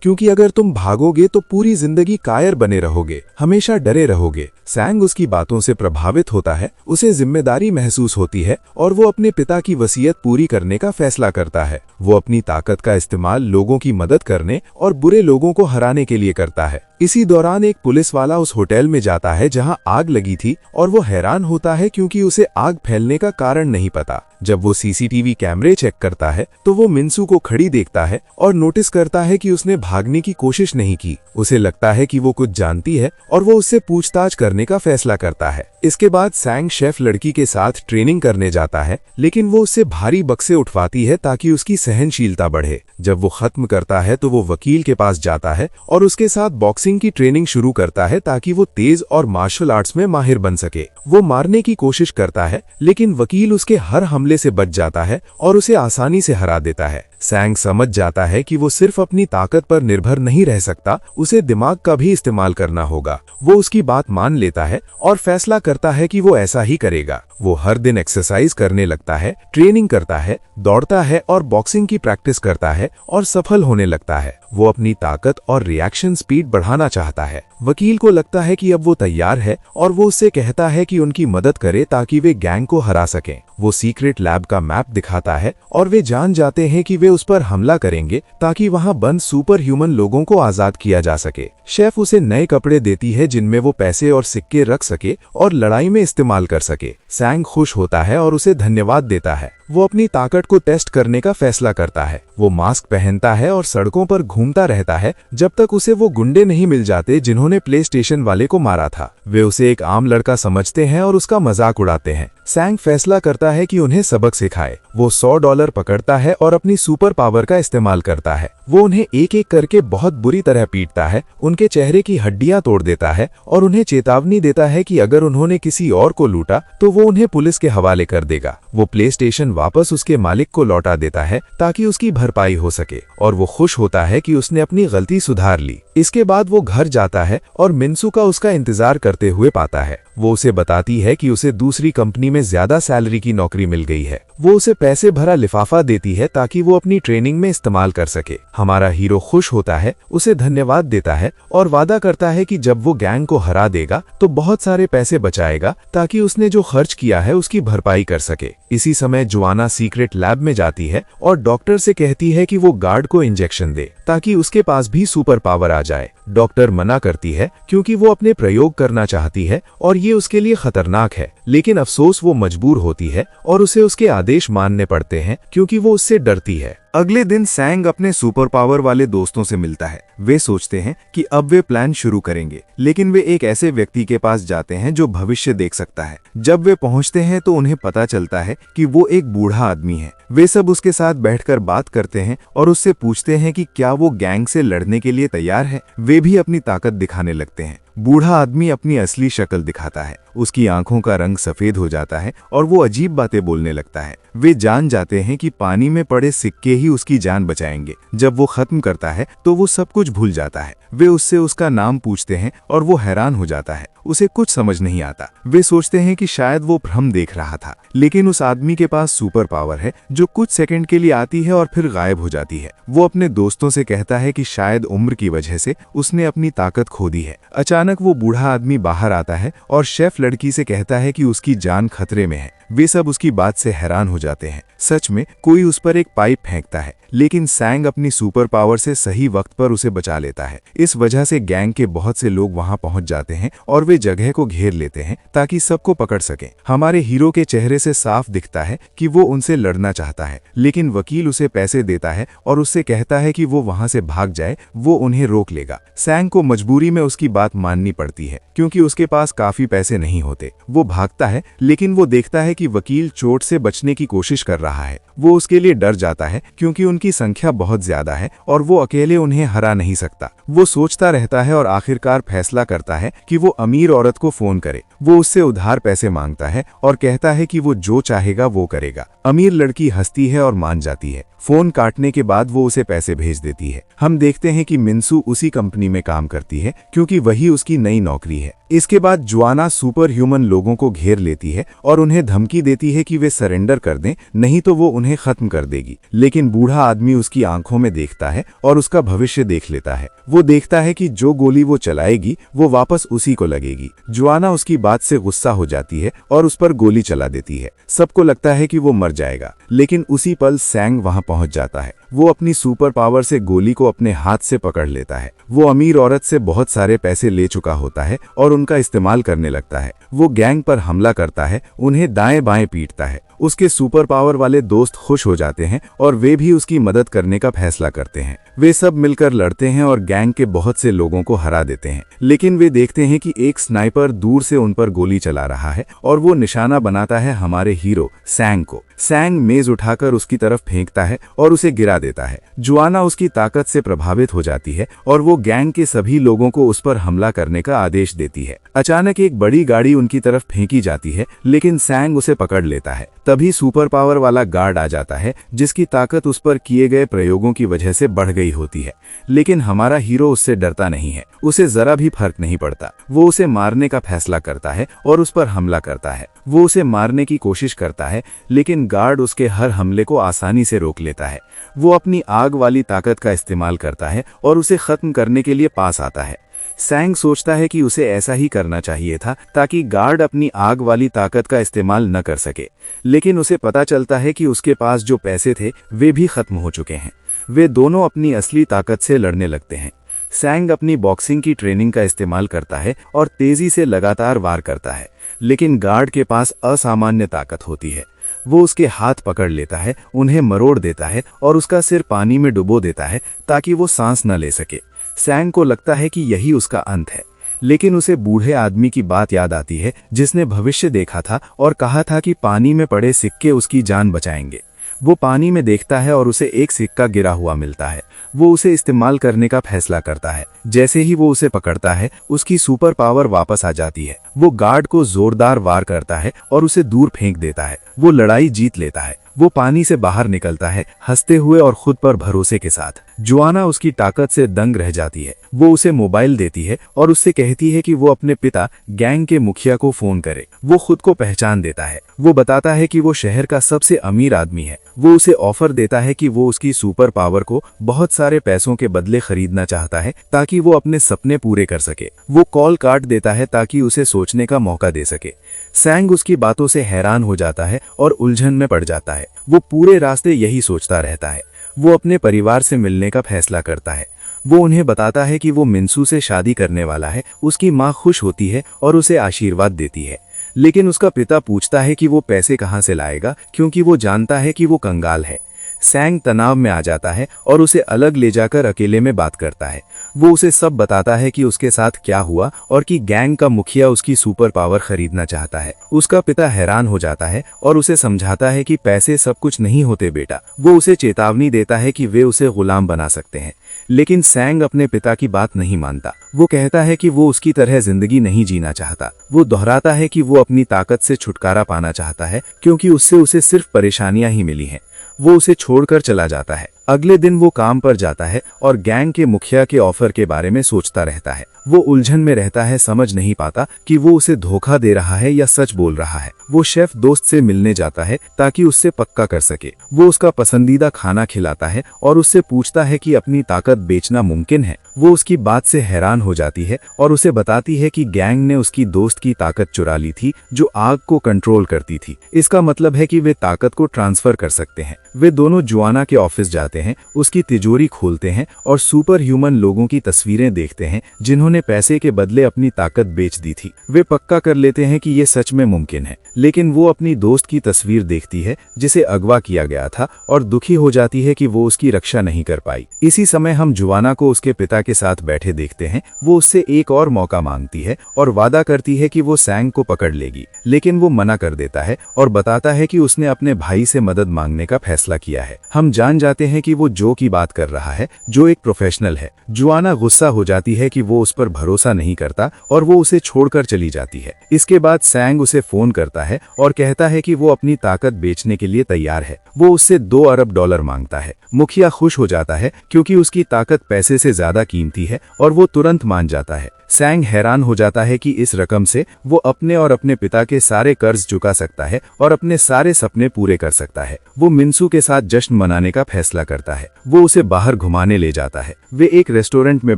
S1: क्योंकि अगर तुम भागोगे तो पूरी जिंदगी कायर बने रहोगे, हमेशा डरे रहोगे। सैंग उसकी बातों से प्रभावित होता है। उसे जिम्मेदारी महसूस होती है और वो अपने पिता की वसीयत पूरी करने का फैसला करता है। वो अपनी ताकत का इस्तेमाल लोगों की मदद करने और बुरे लोगों को हराने के लिए करता है। इसी दौरान एक पुलिस वाला उस होटल में जाता है जहां आग लगी थी और वो हैरान होता है क्योंकि उसे आग फैलने का कारण नहीं पता। जब वो सीसीटीवी कैमरे चेक करता है तो वो मिन्सू को खड़ी देखता है और नोटिस करता है कि उसने भागने की कोशिश नहीं की। उसे लगता है कि वो कुछ जानती है और वो उससे पूछताछ करने का फैसला करता है। इसके बाद सैंग शेफ लड़की के साथ ट्रेनिंग करने जाता है, लेकिन वो उससे भारी बक्से उठवाती है ताकि उसकी सहनशीलता बढ़े। जब वो खत्म करता है तो वो वकील के पास जाता है और उसके साथ बॉक्सिंग की ट्रेनिंग शुरू करता है ताकि वो तेज और मार्शल आर्ट्स में माहिर बन सके। वो मारने की कोशिश करता है, लेकिन वकील उसके हर हमले से बच जाता है और उसे आसानी से हरा देता है। सैंग समझ जाता है कि वो सिर्फ अपनी ताकत पर निर्भर नहीं रह सकता, उसे दिमाग का भी इस्तेमाल करना होगा। वो उसकी बात मान लेता है और फैसला करता है कि वो ऐसा ही करेगा। वो हर दिन एक्सरसाइज करने लगता है, ट्रेनिंग करता है, दौड़ता है और बॉक्सिंग की प्रैक्टिस करता है और सफल होने लगता है। वो अपनी ताकत और रिएक्शन स्पीड बढ़ाना चाहता है। वकील को लगता है कि अब वो तैयार है और वो उससे कहता है कि उनकी मदद करे ताकि वे गैंग को हरा सकें। वो सीक्रेट लैब का मैप दिखाता है और वे जान जाते हैं कि वे उस पर हमला करेंगे ताकि वहां बंद सुपर ह्यूमन लोगों को आजाद किया जा सके। शेफ उसे नए कपड़े देती है जिनमें वो पैसे और सिक्के रख सके और लड़ाई में इस्तेमाल कर सके। सैंग खुश होता है और उसे धन्यवाद देता है।
S4: वो अपनी ताकत को टेस्ट करने का फैसला करता है। वो मास्क पहनता है और सड़कों पर घूमता रहता है जब तक उसे वो गुंडे नहीं मिल जाते जिन्होंने प्ले स्टेशन वाले को मारा था। वे उसे एक आम लड़का समझते हैं और उसका मजाक उड़ाते हैं। सैंग फैसला करता है कि उन्हें सबक सिखाए। वो $100 पकड़ता है और अपनी सुपर पावर का इस्तेमाल करता है। वो उन्हें एक एक करके बहुत बुरी तरह पीटता है, उनके चेहरे की हड्डियां तोड़ देता है और उन्हें चेतावनी देता है कि अगर उन्होंने किसी और को लूटा तो वो उन्हें पुलिस के हवाले कर देगा। वो प्ले स्टेशन वापस उसके मालिक को लौटा देता है ताकि उसकी भरपाई हो सके और वो खुश होता है कि उसने अपनी गलती सुधार ली। इसके बाद वो घर जाता है और मिन्सू का उसका इंतजार करते हुए पाता है। वो उसे बताती है कि उसे दूसरी कंपनी में ज्यादा सैलरी की नौकरी मिल गई है। वो उसे पैसे भरा लिफाफा देती है ताकि वो अपनी ट्रेनिंग में इस्तेमाल कर सके। हमारा हीरो खुश होता है, उसे धन्यवाद देता है और वादा करता है कि जब वो गैंग को हरा देगा तो बहुत सारे पैसे बचाएगा ताकि उसने जो खर्च किया है उसकी भरपाई कर सके। इसी समय जोआना सीक्रेट लैब में जाती है और डॉक्टर से कहती है कि वो गार्ड को इंजेक्शन दे ताकि उसके पास भी सुपर पावर आ जाए। डॉक्टर मना करती है क्योंकि वो अपने प्रयोग करना चाहती है और ये उसके लिए खतरनाक है, लेकिन अफसोस वो मजबूर होती है और उसे उसके आदेश मानने पड़ते हैं क्योंकि वो उससे डरती है।
S1: अगले दिन सैंग अपने सुपर पावर वाले दोस्तों से मिलता है। वे सोचते हैं कि अब वे प्लान शुरू करेंगे, लेकिन वे एक ऐसे व्यक्ति के पास जाते हैं जो भविष्य देख सकता है। जब वे पहुंचते हैं तो उन्हें पता चलता है कि वो एक बूढ़ा आदमी है। वे सब उसके साथ बैठकर बात करते हैं और उससे पूछते हैं कि क्या वो गैंग से लड़ने के लिए तैयार है। वे भी अपनी ताकत दिखाने लगते हैं। बूढ़ा आदमी अपनी असली शक्ल दिखाता है। उसकी आंखों का रंग सफेद हो जाता है और वो अजीब बातें बोलने लगता है। वे जान जाते हैं कि पानी में पड़े सिक्के ही उसकी जान बचाएंगे। जब वो खत्म करता है तो वो सब कुछ भूल जाता है। वे उससे उसका नाम पूछते हैं और वो हैरान हो जाता है। उसे कुछ समझ नहीं आता। वे सोचते हैं कि शायद वो भ्रम देख रहा था, लेकिन उस आदमी के पास सुपर पावर है जो कुछ सेकंड के लिए आती है और फिर गायब हो जाती है। वो अपने दोस्तों से कहता है कि शायद उम्र की वजह से उसने अपनी ताकत खो दी है। अचानक वो बूढ़ा आदमी बाहर आता है और शेफ लड़की से कहता है कि उसकी जान खतरे में है। वे सब उसकी बात से हैरान हो जाते हैं। सच में कोई उस पर एक पाइप फेंकता है, लेकिन सैंग अपनी सुपर पावर से सही वक्त पर उसे बचा लेता है। इस वजह से गैंग के बहुत से लोग वहां पहुंच जाते हैं और वे जगह को घेर लेते हैं ताकि सबको पकड़ सकें। हमारे हीरो के चेहरे से साफ दिखता है कि वो उनसे लड़ना चाहता है, लेकिन वकील उसे पैसे देता है और उससे कहता है कि वो वहां से भाग जाए, वो उन्हें रोक लेगा। सैंग को मजबूरी में उसकी बात माननी पड़ती है क्योंकि उसके पास काफी पैसे नहीं होते। वो भागता है, लेकिन वो देखता है कि वकील चोट से बचने की कोशिश कर रहा है। वो उसके लिए डर जाता है क्योंकि उनकी संख्या बहुत ज्यादा है और वो अकेले उन्हें हरा नहीं सकता। वो सोचता रहता है और आखिरकार फैसला करता है कि वो अमीर औरत को फोन करे। वो उससे उधार पैसे मांगता है और कहता है कि वो जो चाहेगा वो करेगा। अमीर लड़की हंसती है और मान जाती है। फोन काटने के बाद वो उसे पैसे भेज देती है। हम देखते हैं कि मिन्सू उसी कंपनी में काम करती है क्योंकि वही उसकी नई नौकरी है। इसके बाद जोआना सुपर ह्यूमन लोगों को घेर लेती है और उन्हें धमकी देती है कि वे सरेंडर कर दें, नहीं तो वो उन्हें खत्म कर देगी। लेकिन बूढ़ा आदमी उसकी आंखों में देखता है और उसका भविष्य देख लेता है। वो देखता है कि जो गोली वो चलाएगी वो वापस उसी को लगेगी। जोआना उसकी बात से गुस्सा हो जाती है और उस पर गोली चला देती है। सबको लगता है कि वो मर जाएगा, लेकिन उसी पल सैंग वहां पहुंच जाता है। वो अपनी सुपर पावर से गोली को अपने हाथ से पकड़ लेता है। वो अमीर औरत से बहुत सारे पैसे ले चुका होता है और उनका इस्तेमाल करने लगता है। वो गैंग पर हमला करता है, उन्हें दाएं बाएं पीटता है। उसके सुपर पावर वाले दोस्त खुश हो जाते हैं और वे भी उसकी मदद करने का फैसला करते हैं। वे सब मिलकर लड़ते हैं और गैंग के बहुत से लोगों को हरा देते हैं, लेकिन वे देखते हैं कि एक स्नाइपर दूर से उन पर गोली चला रहा है और वो निशाना बनाता है हमारे हीरो सैंग को। सैंग मेज उठाकर उसकी तरफ फेंकता है और उसे गिरा देता है। जोआना उसकी ताकत से प्रभावित हो जाती है और वो गैंग के सभी लोगों को उस पर हमला करने का आदेश देती है। अचानक एक बड़ी गाड़ी उनकी तरफ फेंकी जाती है, लेकिन सैंग उसे पकड़ लेता है। तभी सुपर पावर वाला गार्ड आ जाता है जिसकी ताकत उस पर किए गए प्रयोगों की वजह से बढ़ गई होती है, लेकिन हमारा हीरो उससे डरता नहीं है। उसे जरा भी फर्क नहीं पड़ता। वो उसे मारने का फैसला करता है और उस पर हमला करता है। वो उसे मारने की कोशिश करता है, लेकिन गार्ड उसके हर हमले को आसानी से रोक लेता है। वो अपनी आग वाली ताकत का इस्तेमाल करता है और उसे खत्म करने के लिए पास आता है। सैंग सोचता है कि उसे ऐसा ही करना चाहिए था ताकि गार्ड अपनी आग वाली ताकत का इस्तेमाल न कर सके, लेकिन उसे पता चलता है कि उसके पास जो पैसे थे वे भी खत्म हो चुके हैं। वे दोनों अपनी असली ताकत से लड़ने लगते हैं। सैंग अपनी बॉक्सिंग की ट्रेनिंग का इस्तेमाल करता है और तेजी से लगातार वार करता है, लेकिन गार्ड के पास असामान्य ताकत होती है।
S2: वो उसके हाथ पकड़ लेता है, उन्हें मरोड़ देता है और उसका सिर पानी में डुबो देता है ताकि वो सांस न ले सके। सैंग को लगता है कि यही उसका अंत है, लेकिन उसे बूढ़े आदमी की बात याद आती है जिसने भविष्य देखा था और कहा था कि पानी में पड़े सिक्के उसकी जान बचाएंगे। वो पानी में देखता है और उसे एक सिक्का गिरा हुआ मिलता है। वो उसे इस्तेमाल करने का फैसला करता है। जैसे ही वो उसे पकड़ता है, उसकी सुपर पावर वापस आ जाती है। वो गार्ड को जोरदार वार करता है और उसे दूर फेंक देता है। वो लड़ाई जीत लेता है। वो पानी से बाहर निकलता है, हंसते हुए और खुद पर भरोसे के साथ। जोआना उसकी ताकत से दंग रह जाती है। वो उसे मोबाइल देती है और उससे कहती है कि वो अपने पिता गैंग के मुखिया को फोन करे। वो खुद को पहचान देता है। वो बताता है कि वो शहर का सबसे अमीर आदमी है। वो उसे ऑफर देता है कि वो उसकी सुपर पावर को बहुत सारे पैसों के बदले खरीदना चाहता है ताकि वो अपने सपने पूरे कर सके। वो कॉल काट देता है ताकि उसे सोचने का मौका दे सके। सैंग उसकी बातों से हैरान हो जाता है और उलझन में पड़ जाता है। वो पूरे रास्ते यही सोचता रहता है। वो अपने परिवार से मिलने का फैसला करता है। वो उन्हें बताता है कि वो मिन्सू से शादी करने वाला है। उसकी माँ खुश होती है और उसे आशीर्वाद देती है, लेकिन उसका पिता पूछता है कि वो पैसे कहाँ से लाएगा, क्योंकि वो जानता है कि वो कंगाल है। सैंग तनाव में आ जाता है और उसे अलग ले जाकर अकेले में बात करता है। वो उसे सब बताता है कि उसके साथ क्या हुआ और कि गैंग का मुखिया उसकी सुपर पावर खरीदना चाहता है। उसका पिता हैरान हो जाता है और उसे समझाता है कि पैसे सब कुछ नहीं होते बेटा। वो उसे चेतावनी देता है कि वे उसे गुलाम बना सकते हैं, लेकिन सैंग अपने पिता की बात नहीं मानता। वो कहता है कि वो उसकी तरह जिंदगी नहीं जीना चाहता। वो दोहराता है कि वो अपनी ताकत से छुटकारा पाना चाहता है, क्योंकि उससे उसे सिर्फ परेशानियां ही मिली हैं। वो उसे छोड़कर चला जाता है। अगले दिन वो काम पर जाता है और गैंग के मुखिया के ऑफर के बारे में सोचता रहता है। वो उलझन में रहता है, समझ नहीं पाता कि वो उसे धोखा दे रहा है या सच बोल रहा है। वो शेफ दोस्त से मिलने जाता है ताकि उससे पक्का कर सके। वो उसका पसंदीदा खाना खिलाता है और उससे पूछता है कि अपनी ताकत बेचना मुमकिन है। वो उसकी बात से हैरान हो जाती है और उसे बताती है कि गैंग ने उसकी दोस्त की ताकत चुरा ली थी, जो आग को कंट्रोल करती थी। इसका मतलब है कि वे ताकत को ट्रांसफर कर सकते हैं। वे दोनों जोआना के ऑफिस जाते हैं, उसकी तिजोरी खोलते हैं और सुपर ह्यूमन लोगों की तस्वीरें देखते हैं जिन्होंने पैसे के बदले अपनी ताकत बेच दी थी। वे पक्का कर लेते हैं कि ये सच में मुमकिन है, लेकिन वो अपनी दोस्त की तस्वीर देखती है जिसे अगवा किया गया था और दुखी हो जाती है कि वो उसकी रक्षा नहीं कर पाई। इसी समय हम जोआना को उसके पिता के साथ बैठे देखते हैं। वो उससे एक और मौका मांगती है और वादा करती है कि वो सैंग को पकड़ लेगी, लेकिन वो मना कर देता है और बताता है कि उसने अपने भाई से मदद मांगने का फैसला किया है। हम जान जाते हैं कि वो जो की बात कर रहा है, जो एक प्रोफेशनल है। जोआना गुस्सा हो जाती है कि वो उस पर भरोसा नहीं करता और वो उसे छोड़कर चली जाती है। इसके बाद सैंग उसे फोन करता है और कहता है कि वो अपनी ताकत बेचने के लिए तैयार है। वो उससे $2 अरब मांगता है। मुखिया खुश हो जाता है क्योंकि उसकी ताकत पैसे से ज्यादा कीमती है और वो तुरंत मान जाता है। सैंग हैरान हो जाता है कि इस रकम से वो अपने और अपने पिता के सारे कर्ज चुका सकता है और अपने सारे सपने पूरे कर सकता है। वो मिन्सू के साथ जश्न मनाने का फैसला करता है। वो उसे बाहर घुमाने ले जाता है। वे एक रेस्टोरेंट में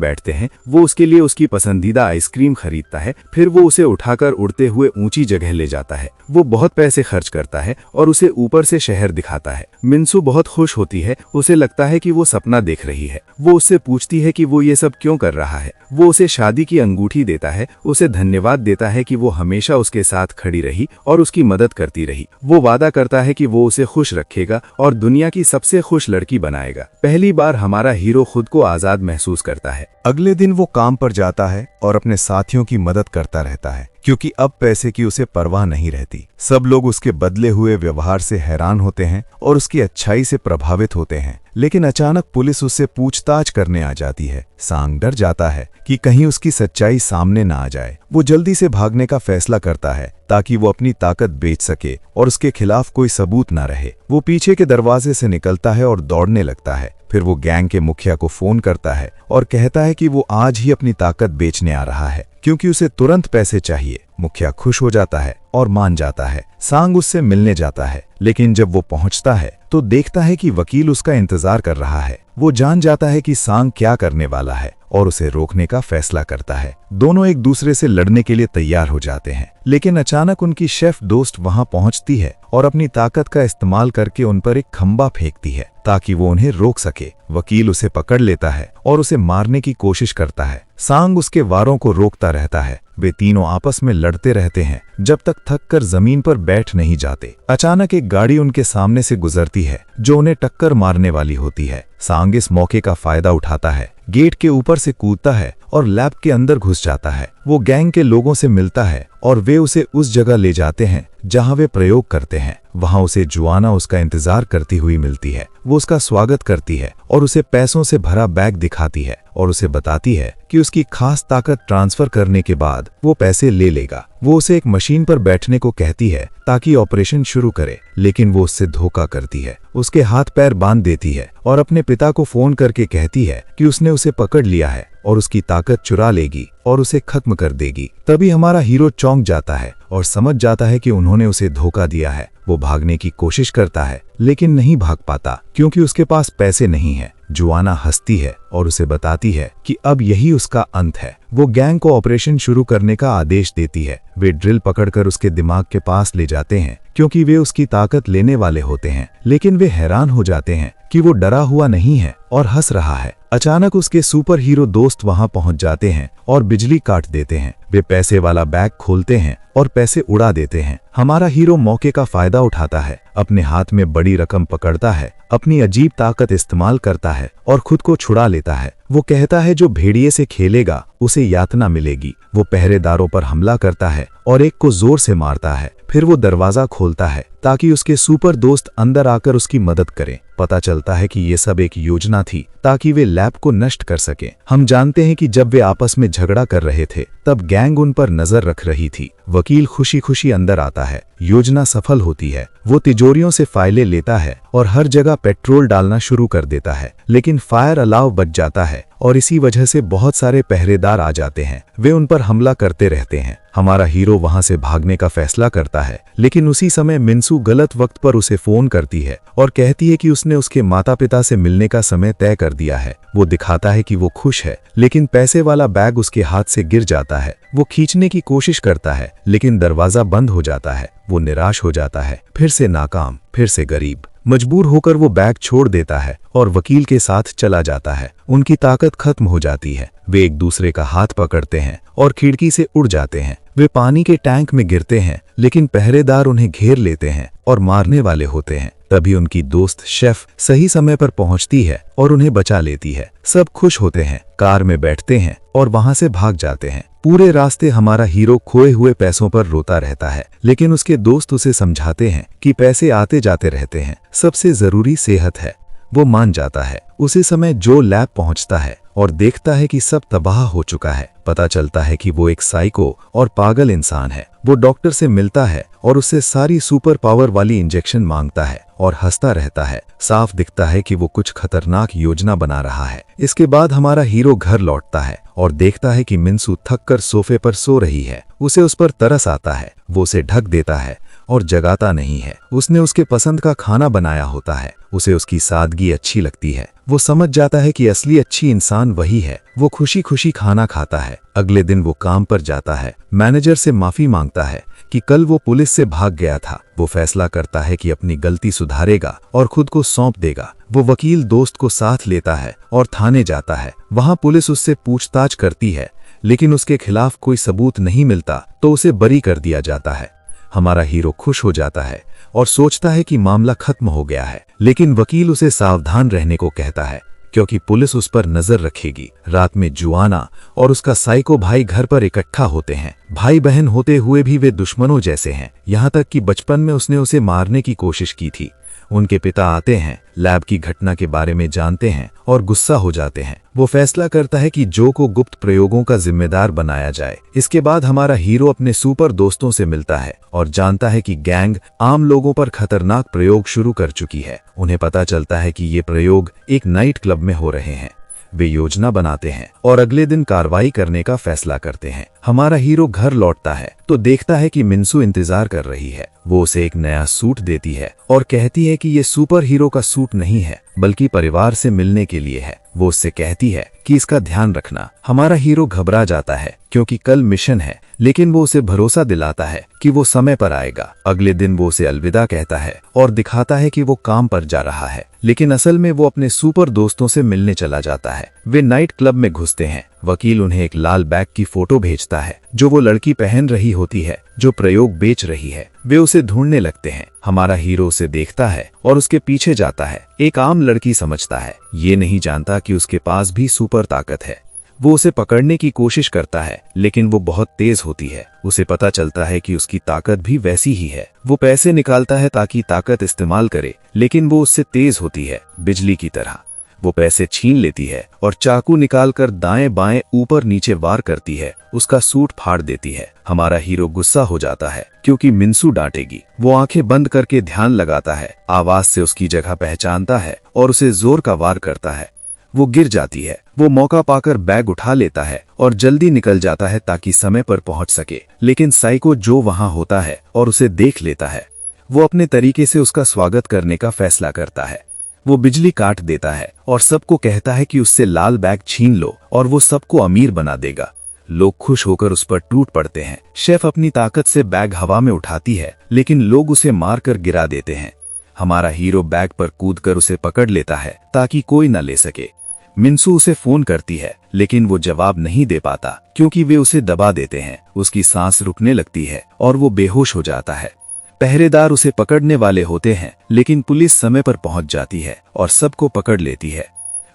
S2: बैठते हैं। वो उसके लिए उसकी पसंदीदा आइसक्रीम खरीदता है। फिर वो उसे उठाकर उड़ते हुए ऊंची जगह ले जाता है। वो बहुत पैसे खर्च करता है और उसे ऊपर से शहर दिखाता है। मिन्सू बहुत खुश होती है। उसे लगता है कि वो सपना देख रही है। वो उससे पूछती है कि वो ये सब क्यों कर रहा है। वो उसे शादी की अंगूठी देता है, उसे धन्यवाद देता है कि वो हमेशा उसके साथ खड़ी रही और उसकी मदद करती रही। वो वादा करता है कि वो उसे खुश रखेगा और दुनिया की सबसे खुश लड़की बनाएगा। पहली बार हमारा हीरो खुद को आजाद महसूस करता है।
S1: अगले दिन वो काम पर जाता है और अपने साथियों की मदद करता रहता है, क्योंकि अब पैसे की उसे परवाह नहीं रहती। सब लोग उसके बदले हुए व्यवहार से हैरान होते हैं और उसकी अच्छाई से प्रभावित होते हैं। लेकिन अचानक पुलिस उससे पूछताछ करने आ जाती है। सांग डर जाता है कि कहीं उसकी सच्चाई सामने ना आ जाए। वो जल्दी से भागने का फैसला करता है ताकि वो अपनी ताकत बेच सके और उसके खिलाफ कोई सबूत ना रहे। वो पीछे के दरवाजे से निकलता है और दौड़ने लगता है। फिर वो गैंग के मुखिया को फोन करता है और कहता है कि वो आज ही अपनी ताकत बेचने आ रहा है, क्योंकि उसे तुरंत पैसे चाहिए। मुखिया खुश हो जाता है और मान जाता है। सांग उससे मिलने जाता है, लेकिन जब वो पहुंचता है तो देखता है कि वकील उसका इंतजार कर रहा है। वो जान जाता है कि सांग क्या करने वाला है और उसे रोकने का फैसला करता है। दोनों एक दूसरे से लड़ने के लिए तैयार हो जाते हैं, लेकिन अचानक उनकी शेफ दोस्त वहां पहुंचती है और अपनी ताकत का इस्तेमाल करके उन पर एक खंबा फेंकती है ताकि वो उन्हें रोक सके। वकील उसे पकड़ लेता है और उसे मारने की कोशिश करता है। सांग उसके वारों को रोकता रहता है। वे तीनों आपस में लड़ते रहते हैं जब तक
S3: थक कर जमीन पर बैठ नहीं जाते। अचानक एक गाड़ी उनके सामने से गुजरती है जो उन्हें टक्कर मारने वाली होती है। सांग इस मौके का फायदा उठाता है, गेट के ऊपर से कूदता है और लैब के अंदर घुस जाता है। वो गैंग के लोगों से मिलता है और वे उसे उस जगह ले जाते हैं जहां वे प्रयोग करते हैं। वहां उसे जुआना उसका इंतजार करती हुई मिलती है। वो उसका स्वागत करती है और उसे पैसों से भरा बैग दिखाती है और उसे बताती है कि उसकी खास ताकत ट्रांसफर करने के बाद वो पैसे ले लेगा। वो उसे एक मशीन पर बैठने को कहती है ताकि ऑपरेशन शुरू करे, लेकिन वो उससे धोखा करती है, उसके हाथ पैर बांध देती है और अपने पिता को फोन करके कहती है कि उसने उसे पकड़ लिया है और उसकी ताकत चुरा लेगी और उसे खत्म कर देगी। तभी हमारा हीरो चौंक जाता है और समझ जाता है कि उन्होंने उसे धोखा दिया है। वो भागने की कोशिश करता है लेकिन नहीं भाग पाता क्योंकि उसके पास पैसे नहीं है। जुआना हंसती है और उसे बताती है कि अब यही उसका अंत है। वो गैंग को ऑपरेशन शुरू करने का आदेश देती है। वे ड्रिल पकड़कर उसके दिमाग के पास ले जाते हैं क्योंकि वे उसकी ताकत लेने वाले होते हैं, लेकिन वे हैरान हो जाते हैं कि वो डरा हुआ नहीं है और हंस रहा है। अचानक उसके सुपर हीरो दोस्त वहां पहुंच जाते हैं और बिजली काट देते हैं। वे पैसे वाला बैग खोलते हैं और पैसे उड़ा देते हैं। हमारा हीरो मौके का फायदा उठाता है, अपने हाथ में बड़ी रकम पकड़ता है, अपनी अजीब ताकत इस्तेमाल करता है और खुद को छुड़ा लेता है। वो कहता है जो भेड़िए से खेलेगा उसे यातना मिलेगी। वो पहरेदारों पर हमला करता है और एक को जोर से मारता है। फिर वो दरवाजा खोलता है ताकि उसके सुपर दोस्त अंदर आकर उसकी मदद करें। पता चलता है कि ये सब एक योजना थी ताकि वे लैब को नष्ट कर सकें। हम जानते हैं कि जब वे आपस में झगड़ा कर रहे थे तब गैंग उन पर नजर रख रही थी। वकील खुशी खुशी अंदर आता है। योजना सफल होती है। वो तिजोरियों से फाइलें लेता है और हर जगह पेट्रोल डालना शुरू कर देता है, लेकिन फायर अलाव बच जाता है और इसी वजह से बहुत सारे पहरेदार आ जाते हैं। वे उन पर हमला करते रहते हैं। हमारा हीरो वहां से भागने का फैसला करता है, लेकिन उसी समय मिन्सू गलत वक्त पर उसे फोन करती है और कहती है कि उसने उसके माता पिता से मिलने का समय तय कर दिया है। वो दिखाता है कि वो खुश है, लेकिन पैसे वाला बैग उसके हाथ से गिर जाता है। वो खींचने की कोशिश करता है, लेकिन दरवाजा बंद हो जाता है। वो निराश हो जाता है, फिर से नाकाम, फिर से गरीब। मजबूर होकर वो बैग छोड़ देता है और वकील के साथ चला जाता है। उनकी ताकत खत्म हो जाती है। वे एक दूसरे का हाथ पकड़ते हैं और खिड़की से उड़ जाते हैं। वे पानी के टैंक में गिरते हैं, लेकिन पहरेदार उन्हें घेर लेते हैं और मारने वाले होते हैं। तभी उनकी दोस्त शेफ सही समय पर पहुंचती है और उन्हें बचा लेती है। सब खुश होते हैं, कार में बैठते हैं और वहां से भाग जाते हैं। पूरे रास्ते हमारा हीरो खोए हुए पैसों पर रोता रहता है, लेकिन उसके दोस्त उसे समझाते हैं कि पैसे आते जाते रहते हैं, सबसे जरूरी सेहत है। वो मान जाता है। उसी समय जो लैब पहुंचता है और देखता है कि सब तबाह हो चुका है। पता चलता है कि वो एक साइको और पागल इंसान है। वो डॉक्टर से मिलता है और उससे सारी सुपर पावर वाली इंजेक्शन मांगता है और हंसता रहता है। साफ दिखता है कि वो कुछ खतरनाक योजना बना रहा है। इसके बाद हमारा हीरो घर लौटता है और देखता है कि मिन्सू थक कर सोफे पर सो रही है। उसे उस पर तरस आता है। वो उसे ढक देता है और जगाता नहीं है। उसने उसके पसंद का खाना बनाया होता है। उसे उसकी सादगी अच्छी लगती है। वो समझ जाता है कि असली अच्छी इंसान वही है। वो खुशी खुशी खाना खाता है। अगले दिन वो काम पर जाता है। मैनेजर से माफी मांगता है कि कल वो पुलिस से भाग गया था। वो फैसला करता है कि अपनी गलती सुधारेगा और खुद को सौंप देगा। वो वकील दोस्त को साथ लेता है और थाने जाता है। वहां पुलिस उससे पूछताछ करती है, लेकिन उसके खिलाफ कोई सबूत नहीं मिलता तो उसे बरी कर दिया जाता है। हमारा हीरो खुश हो जाता है और सोचता है कि मामला खत्म हो गया है, लेकिन वकील उसे सावधान रहने को कहता है क्योंकि पुलिस उस पर नजर रखेगी। रात में जुआना और उसका साइको भाई घर पर इकट्ठा होते हैं। भाई बहन होते हुए भी वे दुश्मनों जैसे हैं, यहाँ तक कि बचपन में उसने उसे मारने की कोशिश की थी। उनके पिता आते हैं, लैब की घटना के बारे में जानते हैं और गुस्सा हो जाते हैं। वो फैसला करता है कि जो को गुप्त प्रयोगों का जिम्मेदार बनाया जाए। इसके बाद हमारा हीरो अपने सुपर दोस्तों से मिलता है और जानता है कि गैंग आम लोगों पर खतरनाक प्रयोग शुरू कर चुकी है। उन्हें पता चलता है कि ये प्रयोग एक नाइट क्लब में हो रहे हैं। वे योजना बनाते हैं और अगले दिन कार्रवाई करने का फैसला करते हैं। हमारा हीरो घर लौटता है तो देखता है कि मिन्सू इंतजार कर रही है। वो उसे एक नया सूट देती है और कहती है कि ये सुपर हीरो का सूट नहीं है, बल्कि परिवार से मिलने के लिए है। वो उससे कहती है कि इसका ध्यान रखना। हमारा हीरो घबरा जाता है क्योंकि कल मिशन है, लेकिन वो उसे भरोसा दिलाता है कि वो समय पर आएगा। अगले दिन वो उसे अलविदा कहता है और दिखाता है कि वो काम पर जा रहा है, लेकिन असल में वो अपने सुपर दोस्तों से मिलने चला जाता है। वे नाइट क्लब में घुसते हैं
S2: वकील उन्हें एक लाल बैग की फोटो भेजता है जो वो लड़की पहन रही होती है जो प्रयोग बेच रही है। वे उसे ढूंढने लगते हैं। हमारा हीरो उसे देखता है और उसके पीछे जाता है। एक आम लड़की समझता है, ये नहीं जानता कि उसके पास भी सुपर ताकत है। वो उसे पकड़ने की कोशिश करता है लेकिन वो बहुत तेज होती है। उसे पता चलता है कि उसकी ताकत भी वैसी ही है। वो पैसे निकालता है ताकि ताकत इस्तेमाल करे, लेकिन वो उससे तेज होती है, बिजली की तरह। वो पैसे छीन लेती है और चाकू निकालकर दाएं बाएं ऊपर नीचे वार करती है। उसका सूट फाड़ देती है। हमारा हीरो गुस्सा हो जाता है क्योंकि मिन्सू डांटेगी। वो आंखें बंद करके ध्यान लगाता है, आवाज से उसकी जगह पहचानता है और उसे जोर का वार करता है। वो गिर जाती है। वो मौका पाकर बैग उठा लेता है और जल्दी निकल जाता है ताकि समय पर पहुंच सके। लेकिन साइको जो वहां होता है और उसे देख लेता है। वो अपने तरीके से उसका स्वागत करने का फैसला करता है। वो बिजली काट देता है और सबको कहता है कि उससे लाल बैग छीन लो और वो सबको अमीर बना देगा। लोग खुश होकर उस पर टूट पड़ते हैं। शेफ अपनी ताकत से बैग हवा में उठाती है लेकिन लोग उसे मारकर गिरा देते हैं। हमारा हीरो बैग पर कूदकर उसे पकड़ लेता है ताकि कोई न ले सके। मिन्सू उसे फोन करती है लेकिन वो जवाब नहीं दे पाता क्योंकि वे उसे दबा देते हैं। उसकी सांस रुकने लगती है और वो बेहोश हो जाता है। पहरेदार उसे पकड़ने वाले होते हैं लेकिन पुलिस समय पर पहुंच जाती है और सबको पकड़ लेती है।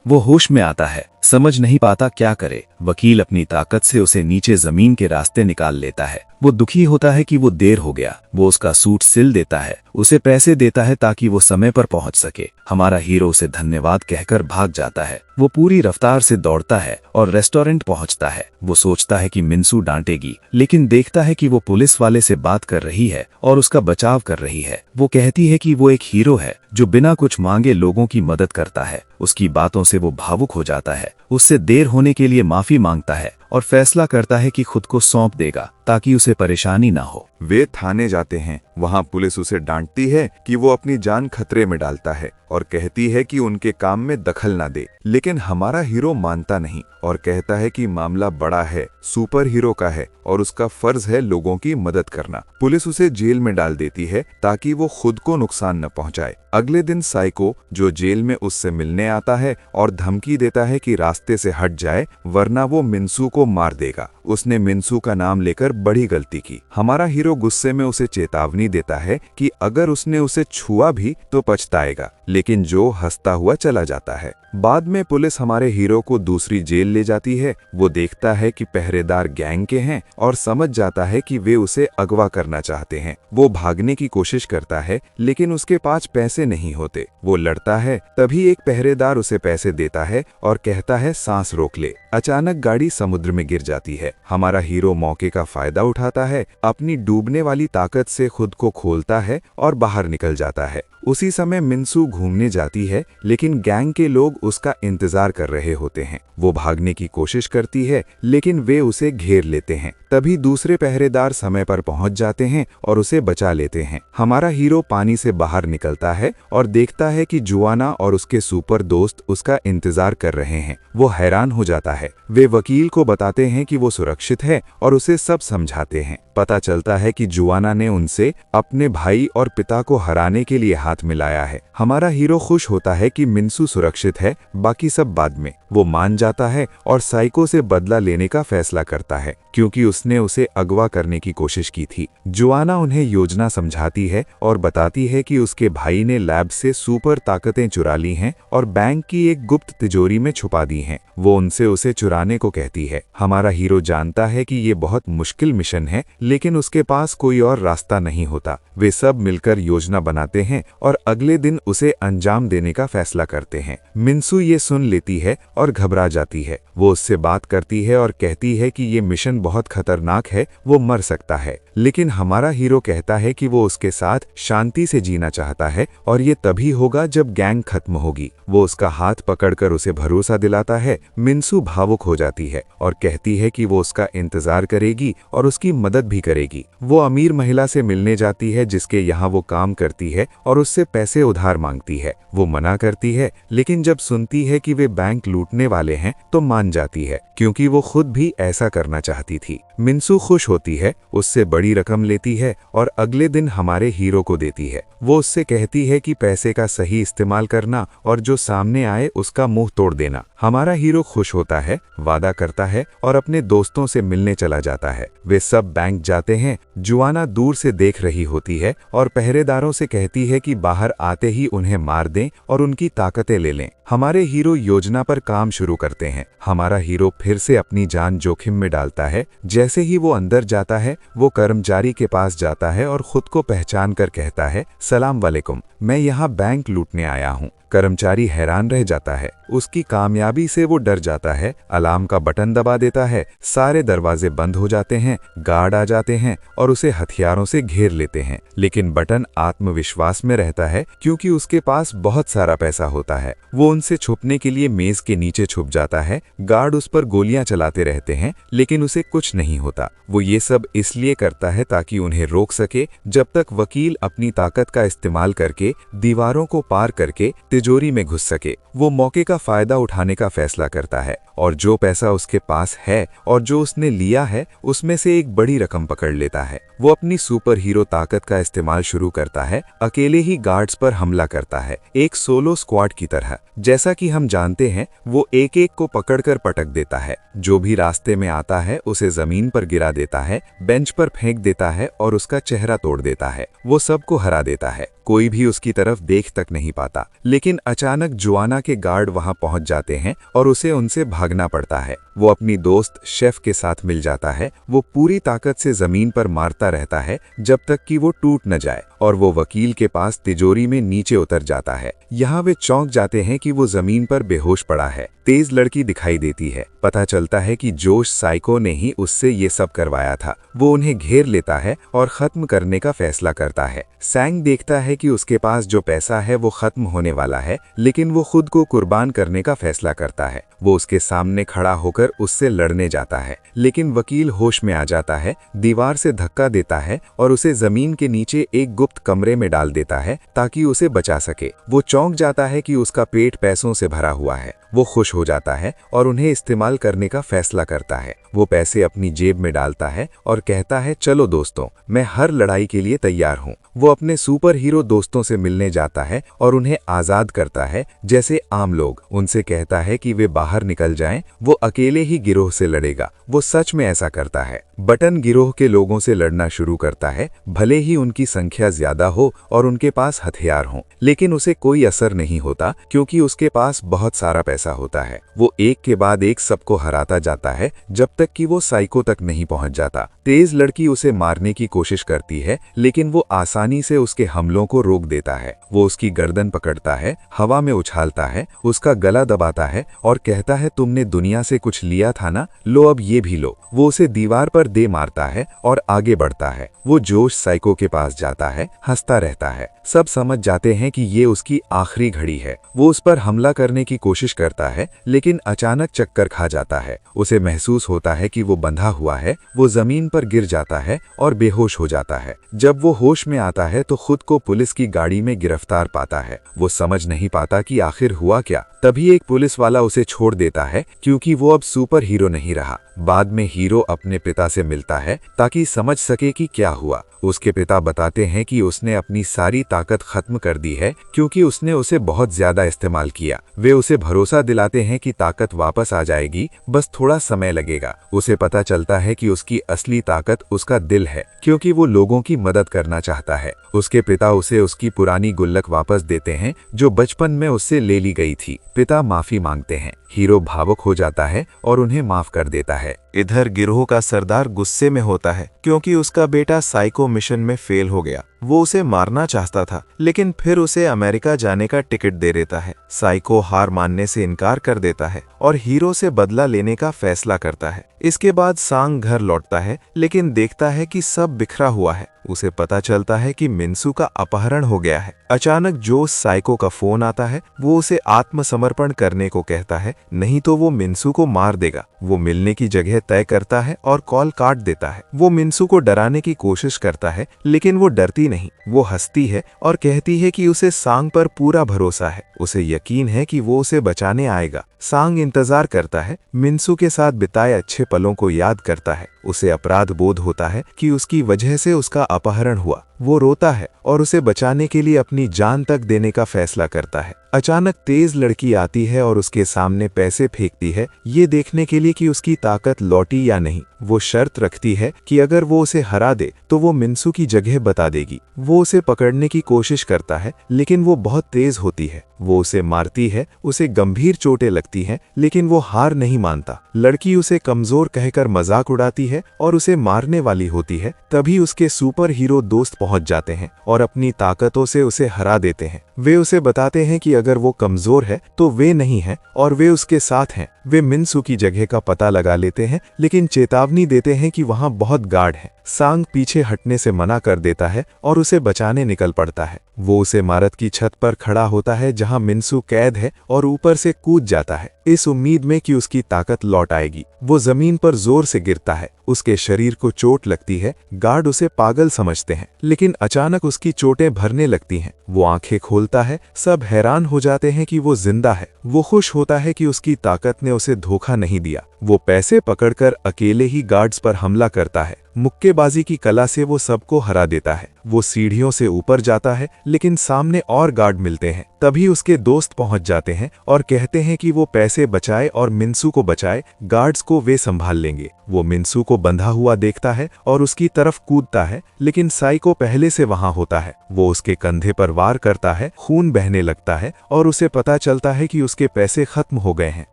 S2: वो होश में आता है, समझ नहीं पाता क्या करे। वकील अपनी ताकत से उसे नीचे जमीन के रास्ते निकाल लेता है। वो दुखी होता है कि वो देर हो गया। वो उसका सूट सिल देता है, उसे पैसे देता है ताकि वो समय पर पहुंच सके। हमारा हीरो उसे धन्यवाद कहकर भाग जाता है। वो पूरी रफ्तार से दौड़ता है और रेस्टोरेंट पहुंचता है। वो सोचता है कि मिन्सू डांटेगी, लेकिन देखता है कि वो पुलिस वाले से बात कर रही है और उसका बचाव कर रही है। वो कहती है कि वो एक हीरो है जो बिना कुछ मांगे लोगों की मदद करता है। उसकी बातों से वो भावुक हो जाता है। उससे देर होने के लिए माफी मांगता है और फैसला करता है कि खुद को सौंप देगा ताकि उसे परेशानी ना हो।
S3: वे थाने जाते हैं। वहां पुलिस उसे डांटती है कि वो अपनी जान खतरे में डालता है और कहती है कि उनके काम में दखल ना दे। लेकिन हमारा हीरो मानता नहीं और कहता है कि मामला बड़ा है, सुपर हीरो का है और उसका फर्ज है लोगों की मदद करना। पुलिस उसे जेल में डाल देती है ताकि वो खुद को नुकसान न पहुंचाए। अगले दिन साइको जो जेल में उससे मिलने आता है और धमकी देता है कि रास्ते से हट जाए वरना वो मिन्सू को मार देगा। उसने मिन्सू का नाम लेकर बड़ी गलती की। हमारा हीरो गुस्से में उसे चेतावनी देता है कि अगर उसने उसे छुआ भी तो पछताएगा, लेकिन जो हंसता हुआ चला जाता है। बाद में पुलिस हमारे हीरो को दूसरी जेल ले जाती है। वो देखता है कि पहरेदार गैंग के हैं और समझ जाता है कि वे उसे अगवा करना चाहते हैं। वो भागने की कोशिश करता है लेकिन उसके पास पैसे नहीं होते। वो लड़ता है, तभी एक पहरेदार उसे पैसे देता है और कहता है सांस रोक ले। अचानक गाड़ी समुद्र में गिर जाती है। हमारा हीरो मौके का फायदा उठाता है, अपनी डूबने वाली ताकत से खुद को खोलता है और बाहर निकल जाता है। उसी समय मिन्सू घूमने जाती है लेकिन गैंग के लोग उसका इंतजार कर रहे होते हैं। वो भागने की कोशिश करती है लेकिन वे उसे घेर लेते हैं। तभी दूसरे पहरेदार समय पर पहुंच जाते हैं और उसे बचा लेते हैं। हमारा हीरो पानी से बाहर निकलता है और देखता है कि जुआना और उसके सुपर दोस्त उसका इंतजार कर रहे हैं। वो हैरान हो जाता है। वे वकील को बताते हैं कि वो सुरक्षित है और उसे सब समझाते हैं। पता चलता है कि जुआना ने उनसे अपने भाई और पिता को हराने के लिए हाथ मिलाया है। हमारा हीरो खुश होता है कि मिन्सू सुरक्षित है, बाकी सब बाद में। वो मान जाता है और साइको से बदला लेने का फैसला करता है क्योंकि उसने उसे अगवा करने की कोशिश की थी। जुआना उन्हें योजना समझाती है और बताती है कि उसके भाई ने लैब से सुपर ताकतें चुरा ली हैं और बैंक की एक गुप्त तिजोरी में छुपा दी हैं। वो उनसे उसे चुराने को कहती है। हमारा हीरो जानता है कि ये बहुत मुश्किल मिशन है लेकिन उसके पास कोई और रास्ता नहीं होता। वे सब मिलकर योजना बनाते हैं और अगले दिन उसे अंजाम देने का फैसला करते हैं। मिन्सू ये सुन लेती है और घबरा जाती है। वो उससे बात करती है और कहती है कि ये मिशन बहुत खतरनाक है, वो मर सकता है। लेकिन हमारा हीरो कहता है कि वो उसके साथ शांति से जीना चाहता है और ये तभी होगा जब गैंग खत्म होगी। वो उसका हाथ पकड़कर उसे भरोसा दिलाता है। मिन्सू भावुक हो जाती है और कहती है कि वो उसका इंतजार करेगी और उसकी मदद भी करेगी। वो अमीर महिला से मिलने जाती है जिसके यहाँ वो काम करती है और उससे पैसे उधार मांगती है। वो मना करती है लेकिन जब सुनती है कि वे बैंक लूटने वाले हैं तो मान जाती है क्योंकि वो खुद भी ऐसा करना चाहती थी।
S4: मिन्सू खुश होती है, उससे बड़ी रकम लेती है और अगले दिन हमारे हीरो को देती है। वो उससे कहती है कि पैसे का सही इस्तेमाल करना और जो सामने आए उसका मुंह तोड़ देना। हमारा हीरो खुश होता है, वादा करता है और अपने दोस्तों से मिलने चला जाता है। वे सब बैंक जाते हैं। जुआना दूर से देख रही होती है और पहरेदारों से कहती है कि बाहर आते ही उन्हें मार दें और उनकी ताकतें ले लें। हमारे हीरो योजना पर काम शुरू करते हैं। हमारा हीरो फिर से अपनी जान जोखिम में डालता है। जैसे ही वो अंदर जाता है, वो कर्मचारी के पास जाता है और खुद को पहचान कर कहता है, सलाम वालेकुम, मैं यहाँ बैंक लूटने आया हूँ। कर्मचारी हैरान रह जाता है। उसकी कामयाबी से वो डर जाता है, अलार्म का बटन दबा देता है, सारे दरवाजे बंद हो जाते हैं, गार्ड आ जाते हैं और उसे हथियारों से घेर लेते हैं। लेकिन बटन आत्मविश्वास में रहता है क्योंकि उसके पास बहुत सारा पैसा होता है। वो उनसे छुपने के लिए मेज के नीचे छुप जाता है। गार्ड उस पर गोलियां चलाते रहते हैं लेकिन उसे कुछ नहीं होता। वो ये सब इसलिए करता है ताकि उन्हें रोक सके, जब तक वकील अपनी ताकत का इस्तेमाल करके दीवारों को पार करके तिजोरी में घुस सके। वो मौके का फायदा उठाने का फैसला करता है और जो पैसा उसके पास है और जो उसने लिया है उसमें से एक बड़ी रकम पकड़ लेता है। वो अपनी सुपर हीरो ताकत का इस्तेमाल शुरू करता है, अकेले ही गार्ड्स पर हमला करता है, एक सोलो स्क्वाड की तरह। जैसा कि हम जानते हैं, वो एक एक को पकड़कर पटक देता है। जो भी रास्ते में आता है उसे जमीन पर गिरा देता है, बेंच पर फेंक देता है और उसका चेहरा तोड़ देता है। वो सबको हरा देता है, कोई भी उसकी तरफ देख तक नहीं पाता। लेकिन अचानक जुआना के गार्ड वहां पहुंच जाते हैं और उसे उनसे भागना पड़ता है। वो अपनी दोस्त शेफ के साथ मिल जाता है। वो पूरी ताकत से जमीन पर मारता रहता है जब तक कि वो टूट न जाए और वो वकील के पास तिजोरी में नीचे उतर जाता है। यहाँ वे चौंक जाते हैं कि वो जमीन पर बेहोश पड़ा है। तेज लड़की दिखाई देती है। पता चलता है कि जोश साइको ने ही उससे ये सब करवाया था। वो उन्हें घेर लेता है और खत्म करने का फैसला करता है। सैंग देखता है कि उसके पास जो पैसा है वो खत्म होने वाला है, लेकिन वो खुद को कुर्बान करने का फैसला करता है। वो उसके सामने खड़ा होकर उससे लड़ने जाता है, लेकिन वकील होश में आ जाता है, दीवार से धक्का देता है और उसे जमीन के नीचे एक गुप्त कमरे में डाल देता है ताकि उसे बचा सके। वो चौंक जाता है कि उसका पेट पैसों से भरा हुआ है। वो खुश हो जाता है और उन्हें इस्तेमाल करने का फैसला करता है। वो पैसे अपनी जेब में डालता है और कहता है, चलो दोस्तों, मैं हर लड़ाई के लिए तैयार हूँ। वो अपने सुपर हीरो दोस्तों से मिलने जाता है और उन्हें आजाद करता है जैसे आम लोग। उनसे कहता है कि वे बाहर निकल जाएं, वो अकेले ही गिरोह से लड़ेगा। वो सच में ऐसा करता है। बटन गिरोह के लोगों से लड़ना शुरू करता है, भले ही उनकी संख्या ज्यादा हो और उनके पास हथियार हों, लेकिन उसे कोई असर नहीं होता क्योंकि उसके पास बहुत सारा पैसा होता है। वो एक के बाद एक सबको हराता जाता है जब तक कि वो साइको तक नहीं पहुंच जाता। तेज लड़की उसे मारने की कोशिश करती है, लेकिन वो आसानी से उसके हमलों को रोक देता है। वो उसकी गर्दन पकड़ता है, हवा में उछालता है, उसका गला दबाता है और कहता है, तुमने दुनिया से कुछ लिया था ना, लो अब ये भी लो। वो उसे दीवार पर दे मारता है और आगे बढ़ता है। वो जोश साइको के पास जाता है, हंसता रहता है। सब समझ जाते हैं कि ये उसकी आखिरी घड़ी है। वो उस पर हमला करने की कोशिश करता है, लेकिन अचानक चक्कर खा जाता है। उसे महसूस होता है कि वो बंधा हुआ है। वो जमीन पर गिर जाता है और बेहोश हो जाता है। जब वो होश में आता है तो खुद को पुलिस की गाड़ी में गिरफ्तार पाता है। वो समझ नहीं पाता कि आखिर हुआ क्या। तभी एक पुलिस वाला उसे छोड़ देता है क्योंकि वो अब सुपर हीरो नहीं रहा। बाद में हीरो अपने पिता से मिलता है ताकि समझ सके कि क्या हुआ। उसके पिता बताते हैं कि उसने अपनी सारी ताकत खत्म कर दी है क्योंकि उसने उसे बहुत ज्यादा इस्तेमाल किया। वे उसे भरोसा दिलाते हैं कि ताकत वापस आ जाएगी, बस थोड़ा समय लगेगा। उसे पता चलता है कि उसकी असली ताकत उसका दिल है क्योंकि वो लोगों की मदद करना चाहता है। उसके पिता उसे उसकी पुरानी गुल्लक वापस देते हैं जो बचपन में उससे ले ली गई थी। पिता माफी मांगते हैं। हीरो भावुक हो जाता है और उन्हें माफ कर देता है।
S1: इधर गिरोह का सरदार गुस्से में होता है क्योंकि उसका बेटा साइको मिशन में फेल हो गया। वो उसे मारना चाहता था, लेकिन फिर उसे अमेरिका जाने का टिकट दे देता है। साइको हार मानने से इनकार कर देता है और हीरो से बदला लेने का फैसला करता है। इसके बाद सांग घर लौटता है, लेकिन देखता है कि सब बिखरा हुआ है। उसे पता चलता है कि मिन्सू का अपहरण हो गया है। अचानक जोश साइको का फोन आता है। वो उसे आत्मसमर्पण करने को कहता है, नहीं तो वो मिन्सू को मार देगा। वो मिलने की जगह तय करता है और कॉल काट देता है। वो मिन्सू को डराने की कोशिश करता है, लेकिन वो डरती नहीं। वो हंसती है और कहती है कि उसे सांग पर पूरा भरोसा है। उसे यकीन है कि वो उसे बचाने आएगा। सांग इंतजार करता है, मिन्सू के साथ बिताए अच्छे पलों को याद करता है।
S4: उसे अपराध बोध होता है कि उसकी वजह से उसका अपहरण हुआ। वो रोता है और उसे बचाने के लिए अपनी जान तक देने का फैसला करता है। अचानक तेज लड़की आती है और उसके सामने पैसे फेंकती है, ये देखने के लिए कि उसकी ताकत लौटी या नहीं। वो शर्त रखती है कि अगर वो उसे हरा दे तो वो मिन्सू की जगह बता देगी। वो उसे पकड़ने की कोशिश करता है लेकिन वो बहुत तेज होती है। वो उसे मारती है, उसे गंभीर चोटें लगती हैं, लेकिन वो हार नहीं मानता। लड़की उसे कमजोर कहकर मजाक उड़ाती है और उसे मारने वाली होती है। तभी उसके सुपर हीरो दोस्त पहुंच जाते हैं और अपनी ताकतों से उसे हरा देते हैं। वे उसे बताते हैं कि अगर वो कमजोर है तो वे नहीं है और वे उसके साथ हैं। वे मिन्सू की जगह का पता लगा लेते हैं लेकिन चेतावनी देते हैं कि वहां बहुत गार्ड है। सांग पीछे हटने से मना कर देता है और उसे बचाने निकल पड़ता है। वो उसे इमारत की छत पर खड़ा होता है जहां मिन्सू कैद है और ऊपर से कूद जाता है, इस उम्मीद में कि उसकी ताकत लौट आएगी। वो जमीन पर जोर से गिरता है, उसके शरीर को चोट लगती है। गार्ड उसे पागल समझते हैं लेकिन अचानक उसकी चोटें भरने लगती हैं। वो आंखें खोलता है, सब हैरान हो जाते हैं कि वो जिंदा है। वो खुश होता है कि उसकी ताकत ने उसे धोखा नहीं दिया। वो पैसे पकड़कर अकेले ही गार्ड्स पर हमला करता है। मुक्केबाजी की कला से वो सबको हरा देता है। वो सीढ़ियों से ऊपर जाता है लेकिन सामने और गार्ड मिलते हैं। तभी उसके दोस्त पहुंच जाते हैं और कहते हैं कि वो पैसे बचाए और मिन्सू को बचाए, गार्ड्स को वे संभाल लेंगे। वो मिन्सू को बंधा हुआ देखता है और उसकी तरफ कूदता है लेकिन साइको पहले से वहां होता है। वो उसके कंधे पर वार करता है, खून बहने लगता है और उसे पता चलता है कि उसके पैसे खत्म हो गए हैं।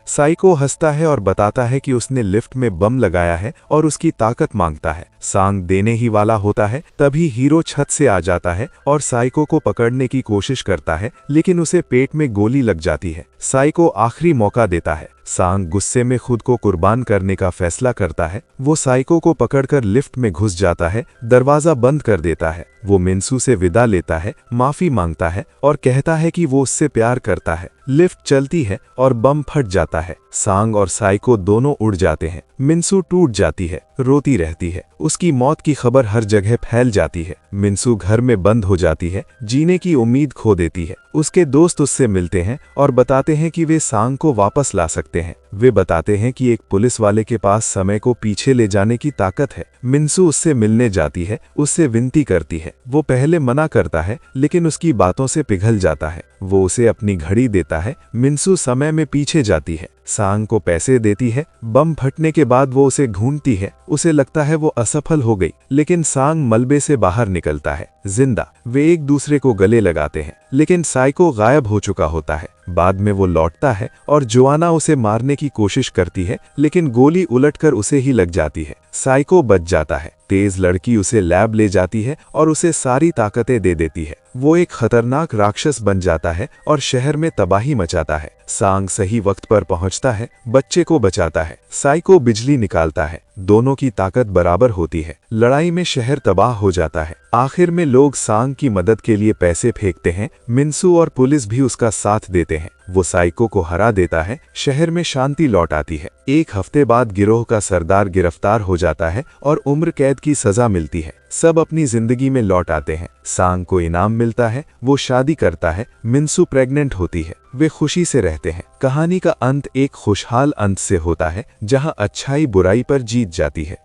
S4: साइको हंसता है और बताता है कि उसने लिफ्ट में बम लगाया है और उसकी ताकत मांगता है। सांग देने ही वाला होता है, तभी हीरो छत से आ जाता है और साइको को पकड़ने की कोशिश करता है लेकिन उसे पेट में गोली लग जाती है। साइको आखिरी मौका देता है। सांग गुस्से में खुद को कुर्बान करने का फैसला करता है। वो साइको को पकड़कर लिफ्ट में घुस जाता है, दरवाजा बंद कर देता है। वो मिन्सू से विदा लेता है, माफी मांगता है और कहता है कि वो उससे प्यार करता है। लिफ्ट चलती है और बम फट जाता है। सांग और साइको दोनों उड़ जाते हैं। मिन्सू टूट जाती है, रोती रहती है। उसकी मौत की खबर हर जगह फैल जाती है। मिन्सू घर में बंद हो जाती है, जीने की उम्मीद खो देती है। उसके दोस्त उससे मिलते हैं और बताते हैं कि वे सांग को वापस ला सकते हैं। वे बताते हैं कि एक पुलिस वाले के पास समय को पीछे ले जाने की ताकत है। मिन्सू उससे मिलने जाती है, उससे विनती करती है। वो पहले मना करता है लेकिन उसकी बातों से पिघल जाता है। वो उसे अपनी घड़ी देता है। मिन्सू समय में पीछे जाती है, सांग को पैसे देती है। बम फटने के बाद वो उसे ढूंढती है। उसे लगता है वो असफल हो गई लेकिन सांग मलबे से बाहर निकलता है जिंदा। वे एक दूसरे को गले लगाते हैं लेकिन साइको गायब हो चुका होता है। बाद में वो लौटता है और जोआना उसे मारने की कोशिश करती है लेकिन गोली उलटकर उसे ही लग जाती है। साइको बच जाता है। तेज लड़की उसे लैब ले जाती है और उसे सारी ताकतें दे देती है। वो एक खतरनाक राक्षस बन जाता है और शहर में तबाही मचाता है। सांग सही वक्त पर पहुंचता है, बच्चे को बचाता है। साइको बिजली निकालता है। दोनों की ताकत बराबर होती है। लड़ाई में शहर तबाह हो जाता है। आखिर में लोग सांग की मदद के लिए पैसे फेंकते हैं। मिन्सू और पुलिस भी उसका साथ देते हैं। वो साइको को हरा देता है। शहर में शांति लौट आती है। एक हफ्ते बाद गिरोह का सरदार गिरफ्तार हो जाता है और उम्र कैद की सजा मिलती है। सब अपनी जिंदगी में लौट आते हैं। सांग को इनाम मिलता है, वो शादी करता है। मिन्सू प्रेग्नेंट होती है। वे खुशी से रहते हैं। कहानी का अंत एक खुशहाल अंत से होता है जहां अच्छाई बुराई पर जीत जाती है।